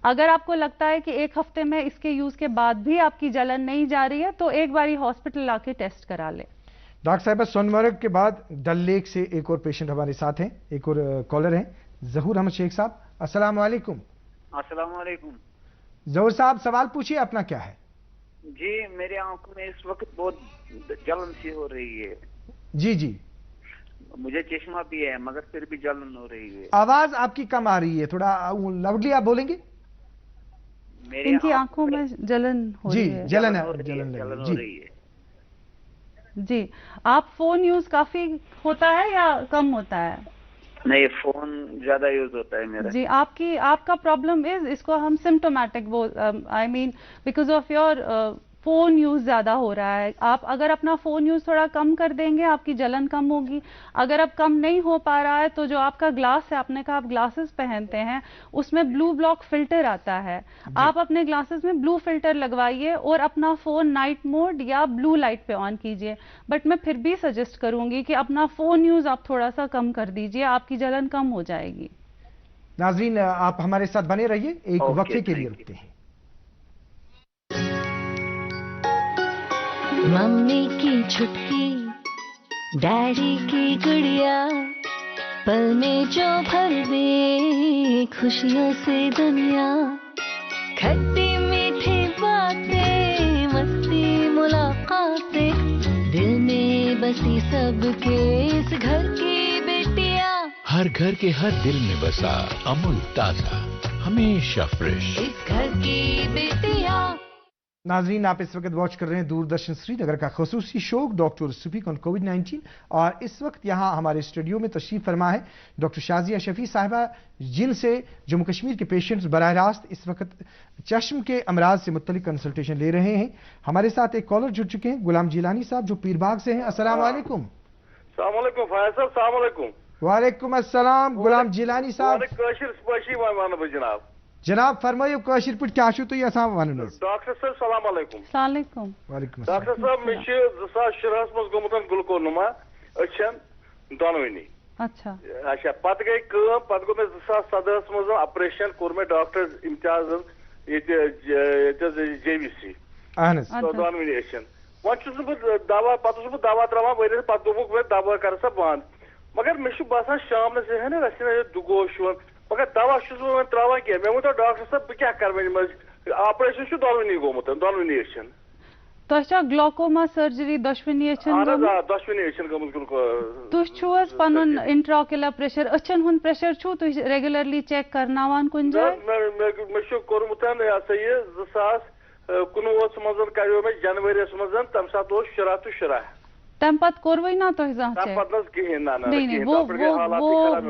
अगर आपको लगता है कि 1 हफ्ते में इसके यूज के बाद भी आपकी जलन नहीं जा रही है तो एक बार हॉस्पिटल आके टेस्ट करा ले. डॉक्टर साहिबा सोनमर्ग के बाद डल लेक से एक और पेशेंट हमारे साथ हैं. एक और कॉलर हैं जहूर अहमद शेख साहब. अस्सलाम वालेकुम. अस्सलाम वालेकुम. जहूर साहब सवाल पूछिए अपना क्या है. जी मेरे आंखों में इस वक्त बहुत जलन सी हो रही है. जी मुझे चश्मा भी है मगर फिर भी जलन हो रही है. आवाज आपकी कम आ रही है. थोड़ा लाउडली आप बोलेंगे. इनकी आंखों में जलन हो रही है. जलन हो रही है. जी आप फोन यूज काफी होता है या कम होता है? नहीं फोन ज्यादा यूज होता है मेरा. जी आपका प्रॉब्लम इसको हम symptomatic I mean because of your phone use ज्यादा हो रहा है. आप अगर अपना फोन यूज थोड़ा कम कर देंगे आपकी जलन कम होगी. अगर अब कम नहीं हो पा रहा है तो जो आपका ग्लास है, आपने कहा आप ग्लासेस पहनते हैं, उसमें ब्लू ब्लॉक फिल्टर आता है. आप अपने ग्लासेस में ब्लू फिल्टर लगवाइए और अपना फोन नाइट मोड या ब्लू लाइट पे ऑन कीजिए. बट मैं फिर भी सजेस्ट करूंगी कि अपना फोन यूज आप थोड़ा सा कम कर दीजिए. आपकी जलन कम हो जाएगी. नाजरीन आप हमारे साथ बने रहिए. एक वक्फे के लिए रुकते हैं. मम्मी की छुटकी डैडी की गुड़िया पल में जो भर दे खुशियों से दुनिया, खट्टी मीठी बातें मस्ती मुलाकातें, दिल में बसी सबके इस घर की बेटियां, हर घर के हर दिल में बसा अमूल ताजा, हमेशा फ्रेश। इस घर की बेटियां। नाजरीन, आप इस वक्त वॉच कर रहे हैं दूरदर्शन श्रीनगर का खसूसी शो डॉक्टर स्पीक ऑन कोविड-19 और इस वक्त यहाँ हमारे स्टूडियो में तशरीफ फरमा है डॉक्टर शाजिया शफी साहिबा, जिनसे जम्मू कश्मीर के पेशेंट्स बराह रास्त इस वक्त चश्म के अमराज से मुतल्लिक कंसल्टेशन ले रहे हैं। हमारे साथ एक कॉलर जुड़ चुके हैं, गुलाम जिलानी साहब, जो पीरबाग से हैं। अस्सलाम वालेकुम। वालेकुम अस्सलाम गुलाम जिलानी साहब। जनाब फरमाइए काशिर पट क्या छु तुय यसान वन। डॉक्टर साहब सलाम अलैकुम। सलाम वालेकुम। डॉक्टर साहब मे 2017 मज गोमुतन ग्लूकोनमा अछन दोनवनी। अच्छा अच्छा पत गई कम पत गो मे 2017 मज ऑपरेशन कोर मे डॉक्टर इम्तियाज ये जेवीसी तो दोनवनी अछन वन छुस बह दवा पत छुस दवा त्रवा वरिस पत दोमुक मे दवा कर सा बंद मगर मे छु बसान शाम से है ना रसन दुगोश मगर दवा त्रावान क्या मे वो डॉक्टर साहब बह क्या कर ऑपरेशन दोनवनी गोमुत दोनवनी अछन तो ग्लूकोमा सर्जरी दशवनी दशवनी तुस पन इंट्राक्युलर प्रेशर अछन हुंद प्रेशर छु तुस रेगुलरली चेक करनावान कुन जाय मे छु कोरमुतन ये 2019 मज करो मे जनवरी मज तम सात शुरा तो शुरा तम पत कोरवई ना तो नहीं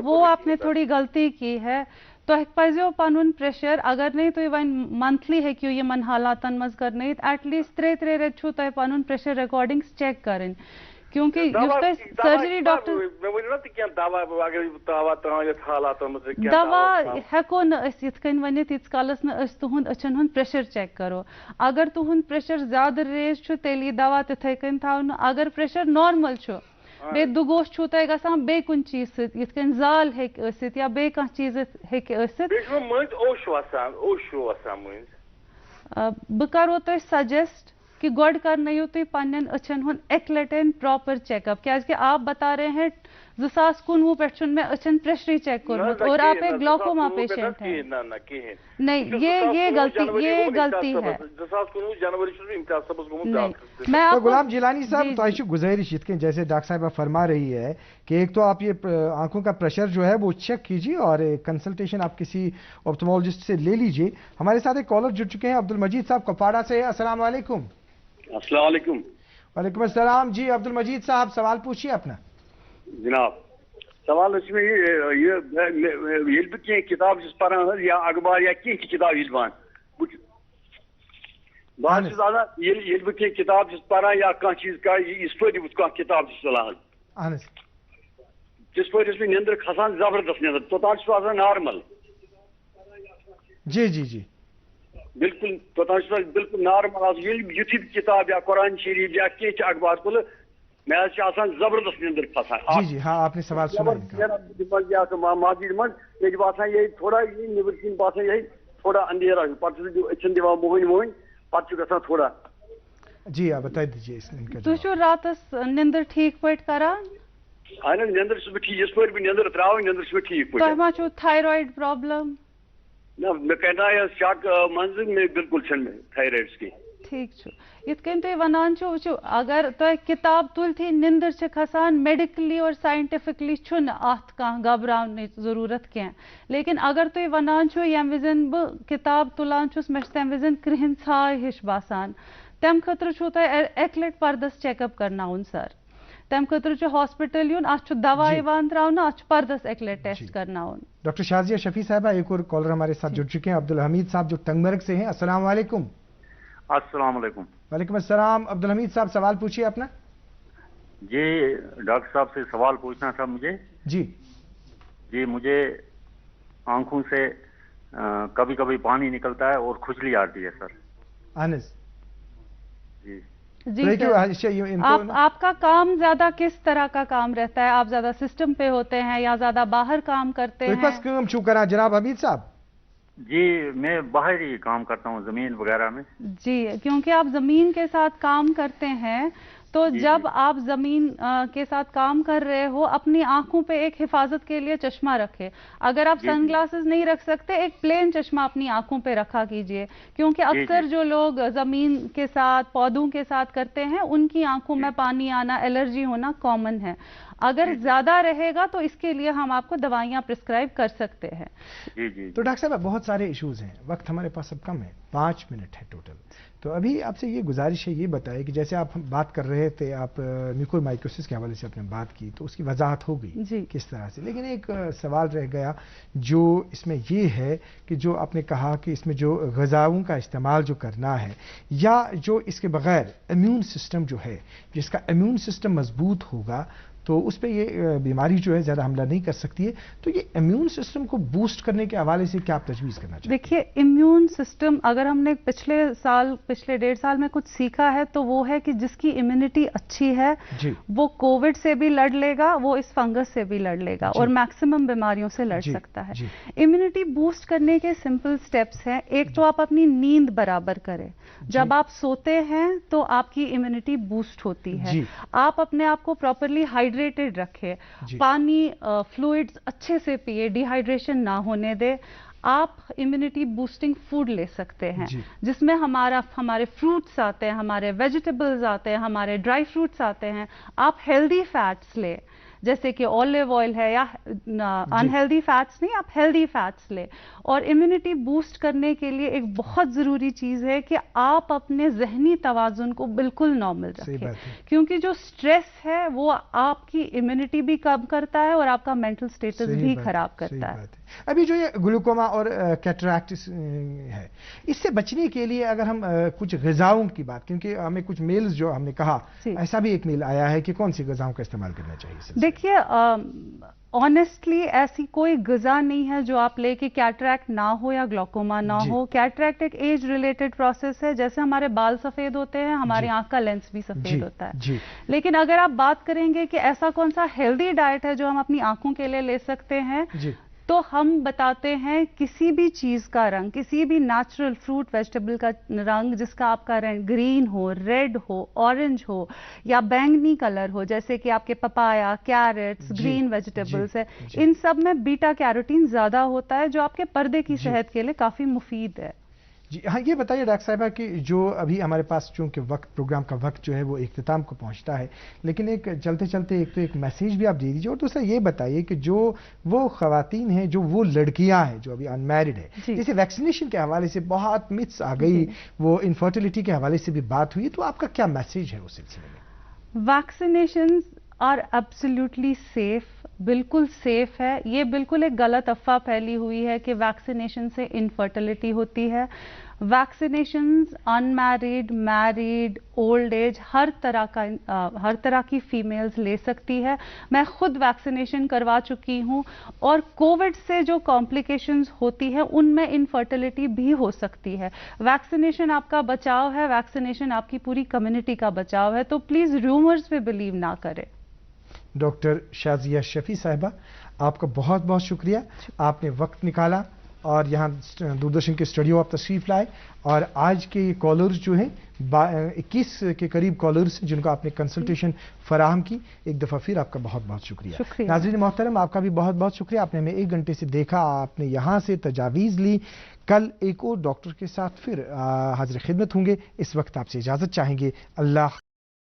वो आपने थोड़ी गलती की है। तो पजो पन प्रेशर अगर नहीं तो वन मंथली है कि यमन हालातन मज कर एटलीस्ट 3 रेत छो तो पन प्रेशर रिकॉर्डिंग्स चेक करें क्योंकि सर्जरी डॉक्टर दवा हेको न वनित यीत कालस न तुहुंद अछन हुंद प्रेशर चेक करो। अगर तुहुंद प्रेशर ज्यादा रेज छु तेली दवा तिथै कन थावन, अगर प्रेशर नॉर्मल छु बे दुगोश छु तय गसान बे कुन चीज सत यित कन जाल हेक असित या बे कह चीज हेक असित ब करो तो सजेस्ट कि गोड करनो तुम पन्न अछन हुन एक लटन प्रॉपर चेकअप क्या आप बता रहे हैं 2019 पे मे अछन प्रेशरी चेक कर और आप एक ग्लूकोमा पेशेंट हैं। नहीं ये गलती है। मैं आपको गुलाम जिलानी साहब तो गुजारिश जैसे डॉक्टर साहब फरमा रही है कि एक तो आप ये आंखों का प्रेशर जो है वो चेक कीजिए और कंसल्टेशन आप किसी ऑप्थेमोलॉजिस्ट से ले लीजिए। हमारे साथ एक कॉलर जुड़ चुके हैं अब्दुल मजीद साहब कपाड़ा से। अस्सलाम वालेकुम। अस्सलाम वालेकुम। वालेकुम अस्सलाम। जी अब्दुल मजीद साहब सवाल पूछिए अपना। जनाब सवाल इसमें ये बह किताब पान या अखबार या कह किताब पान बह किताब पान या कह चीज इस पे कह किताब चलान जिस पे मे निंदर खसान जबरदस्त निंदर तोतान नॉर्मल। जी जी जी बिल्कुल तोतान बिल्कुल नॉर्मल युथि किताब या कुरान शरीफ या कह अखबार तुल मैं जबरदस्त निंदर फसान। जी जी हाँ आपने सवाल सुना माजिद मन ये बसान ये थोड़ा नबर कन बसान ये थोड़ा अंधेरा पे दिवान मोहन मोहन पे ग थोड़ा। जी आप बता दीजिए तुम रात निंदर ठीक पे करान निंदर ठीक जिस पे निंदर त्रा निंदर ठीक पे थायराइड प्रॉब्लम ना मे कर शक मंज मे बिल्कुल थायराइड की ठीक इत कन तुम वनान वो अगर तुम किताब तुल थी निंदर से खसान मेडिकली और साइंटिफिकली अत कह घबरान जरूरत क्या लेकिन अगर तुम वनान यम विजन बह किताब तुलान मे तम विजन कृहन छाय हिश बसान तम खतर एक लट पर्दस चेकअप करनाउन सर तम खतर हॉस्पिटल यून अत दवा त्रावन अत पर्दस एक लट टेस्ट करनाउन। डॉक्टर शाजिया शफी साहबा एक और कॉलर हमारे साथ जुड़ चुके हैं अब्दुल हमीद साहब जो टंगमर्ग से हैं। अस्सलाम वालेकुम। अस्सलाम वालेकुम। वालेकुम अस्सलाम। अब्दुल हमीद साहब सवाल पूछिए अपना। जी डॉक्टर साहब से सवाल पूछना था मुझे। जी मुझे आंखों से कभी कभी पानी निकलता है और खुजली आती है सर। अनस जी सर आपका काम ज्यादा किस तरह का काम रहता है? आप ज्यादा सिस्टम पे होते हैं या ज्यादा बाहर काम करते हैं? जनाब हमीद साहब जी मैं बाहर ही काम करता हूँ जमीन वगैरह में। जी क्योंकि आप जमीन के साथ काम करते हैं تو جب آپ زمین کے ساتھ کام کر رہے ہو اپنی آنکھوں پہ ایک حفاظت کے لیے چشمہ رکھے. اگر آپ سن گلاسز نہیں رکھ سکتے ایک پلین چشمہ اپنی آنکھوں پہ رکھا کیجئے, کیونکہ اکثر جو لوگ زمین کے ساتھ پودوں کے ساتھ کرتے ہیں ان کی آنکھوں میں پانی آنا, الرجی ہونا کامن ہے. اگر زیادہ رہے گا تو اس کے لیے ہم آپ کو دوائیاں پرسکرائب کر سکتے ہیں. تو ڈاکٹر صاحب بہت سارے ایشوز ہیں, وقت ہمارے پاس اب کم ہے, 5 منٹ ہے ٹوٹل. تو ابھی آپ سے یہ گزارش ہے, یہ بتائیں کہ جیسے آپ بات کر رہے تھے, آپ میوکورمائکوسس کے حوالے سے آپ نے بات کی تو اس کی وضاحت ہو گئی کس طرح سے, لیکن ایک سوال رہ گیا جو اس میں یہ ہے کہ جو آپ نے کہا کہ اس میں جو غذاؤں کا استعمال جو کرنا ہے یا جو اس کے بغیر امیون سسٹم جو ہے, جس کا امیون سسٹم مضبوط ہوگا تو اس پہ یہ بیماری جو ہے زیادہ حملہ نہیں کر سکتی ہے. تو یہ امیون سسٹم کو بوسٹ کرنے کے حوالے سے کیا آپ تجویز کرنا چاہتے ہیں؟ دیکھیے امیون سسٹم اگر ہم نے پچھلے 1.5 سال میں کچھ سیکھا ہے تو وہ ہے کہ جس کی امیونٹی اچھی ہے وہ کووڈ سے بھی لڑ لے گا, وہ اس فنگس سے بھی لڑ لے گا اور میکسیمم بیماریوں سے لڑ سکتا ہے. امیونٹی بوسٹ کرنے کے سمپل سٹیپس ہیں. ایک تو آپ اپنی نیند برابر کریں. جب آپ سوتے ہیں تو آپ کی امیونٹی بوسٹ ہوتی ہے. آپ اپنے آپ کو پراپرلی ہائیڈریٹڈ رکھے, پانی فلوئڈز اچھے سے پیے, ڈی ہائیڈریشن نہ ہونے دے. آپ امیونٹی بوسٹنگ فوڈ لے سکتے ہیں جس میں ہمارے فروٹس آتے ہیں, ہمارے ویجیٹیبلز آتے ہیں, ہمارے ڈرائی فروٹس آتے ہیں. آپ ہیلدی فیٹس لیں جیسے کہ اولیو آئل ہے, یا انہیلدی فیٹس نہیں, آپ ہیلدی فیٹس لیں. اور امیونٹی بوسٹ کرنے کے لیے ایک بہت ضروری چیز ہے کہ آپ اپنے ذہنی توازن کو بالکل نارمل رکھیں, کیونکہ جو سٹریس ہے وہ آپ کی امیونٹی بھی کم کرتا ہے اور آپ کا مینٹل سٹیٹس بھی خراب کرتا ہے. ابھی جو یہ گلوکوما اور کیٹریکٹ ہے, اس سے بچنے کے لیے اگر ہم کچھ غذاؤں کی بات, کیونکہ ہمیں کچھ میلز جو ہم نے کہا, ایسا بھی ایک میل آیا ہے کہ کون سی غذاؤں کا استعمال کرنا چاہیے؟ دیکھیے آنیسٹلی ایسی کوئی غذا نہیں ہے جو آپ لے کے کیٹریکٹ نہ ہو یا گلوکوما نہ ہو. کیٹریکٹ ایک ایج ریلیٹڈ پروسیس ہے, جیسے ہمارے بال سفید ہوتے ہیں ہماری آنکھ کا لینس بھی سفید ہوتا ہے. لیکن اگر آپ بات کریں گے کہ ایسا کون سا ہیلدی ڈائٹ ہے جو ہم اپنی آنکھوں کے لیے لے سکتے ہیں, تو ہم بتاتے ہیں کسی بھی چیز کا رنگ, کسی بھی نیچرل فروٹ ویجیٹیبل کا رنگ جس کا آپ کا رنگ گرین ہو, ریڈ ہو, اورنج ہو یا بینگنی کلر ہو, جیسے کہ آپ کے پپایا, کیرٹس, گرین ویجیٹیبلز ہے, ان سب میں بیٹا کیروٹین زیادہ ہوتا ہے جو آپ کے پردے کی صحت کے لیے کافی مفید ہے. جی ہاں, یہ بتائیے ڈاکٹر صاحبہ کہ جو ابھی ہمارے پاس چونکہ وقت پروگرام کا وقت جو ہے وہ اختتام کو پہنچتا ہے, لیکن ایک چلتے چلتے ایک میسیج بھی آپ دے دیجیے, اور دوسرا یہ بتائیے کہ جو وہ خواتین ہیں, جو وہ لڑکیاں ہیں جو ابھی ان میرڈ ہے, جیسے ویکسینیشن کے حوالے سے بہت متس آ گئی, وہ انفرٹیلٹی کے حوالے سے بھی بات ہوئی, تو آپ کا کیا میسیج ہے اس سلسلے میں؟ ویکسینیشنز آر ایبسلیوٹلی سیف, بالکل سیف ہے. یہ بالکل ایک غلط افواہ پھیلی ہوئی ہے کہ ویکسینیشن سے انفرٹیلٹی ہوتی ہے. ویکسینیشنز ان میریڈ, میریڈ, اولڈ ایج ہر طرح کی فیمیلز لے سکتی ہے. میں خود ویکسینیشن کروا چکی ہوں, اور کووڈ سے جو کمپلیکیشنز ہوتی ہیں ان میں انفرٹیلٹی بھی ہو سکتی ہے. ویکسینیشن آپ کا بچاؤ ہے, ویکسینیشن آپ کی پوری کمیونٹی کا بچاؤ ہے, تو پلیز رومرز پہ بلیو نہ کریں. ڈاکٹر شازیہ شفیع صاحبہ, آپ کا بہت بہت شکریہ, آپ نے وقت نکالا اور یہاں دوردرشن کے اسٹوڈیو آپ تشریف لائے, اور آج کے کالرز جو ہیں 21 کے قریب کالرز جن کو آپ نے کنسلٹیشن فراہم کی, ایک دفعہ پھر آپ کا بہت بہت شکریہ. ناظرین محترم, آپ کا بھی بہت بہت شکریہ, آپ نے ہمیں 1 گھنٹے سے دیکھا, آپ نے یہاں سے تجاویز لی. کل ایک اور ڈاکٹر کے ساتھ پھر حاضر خدمت ہوں گے. اس وقت آپ سے اجازت چاہیں گے. اللہ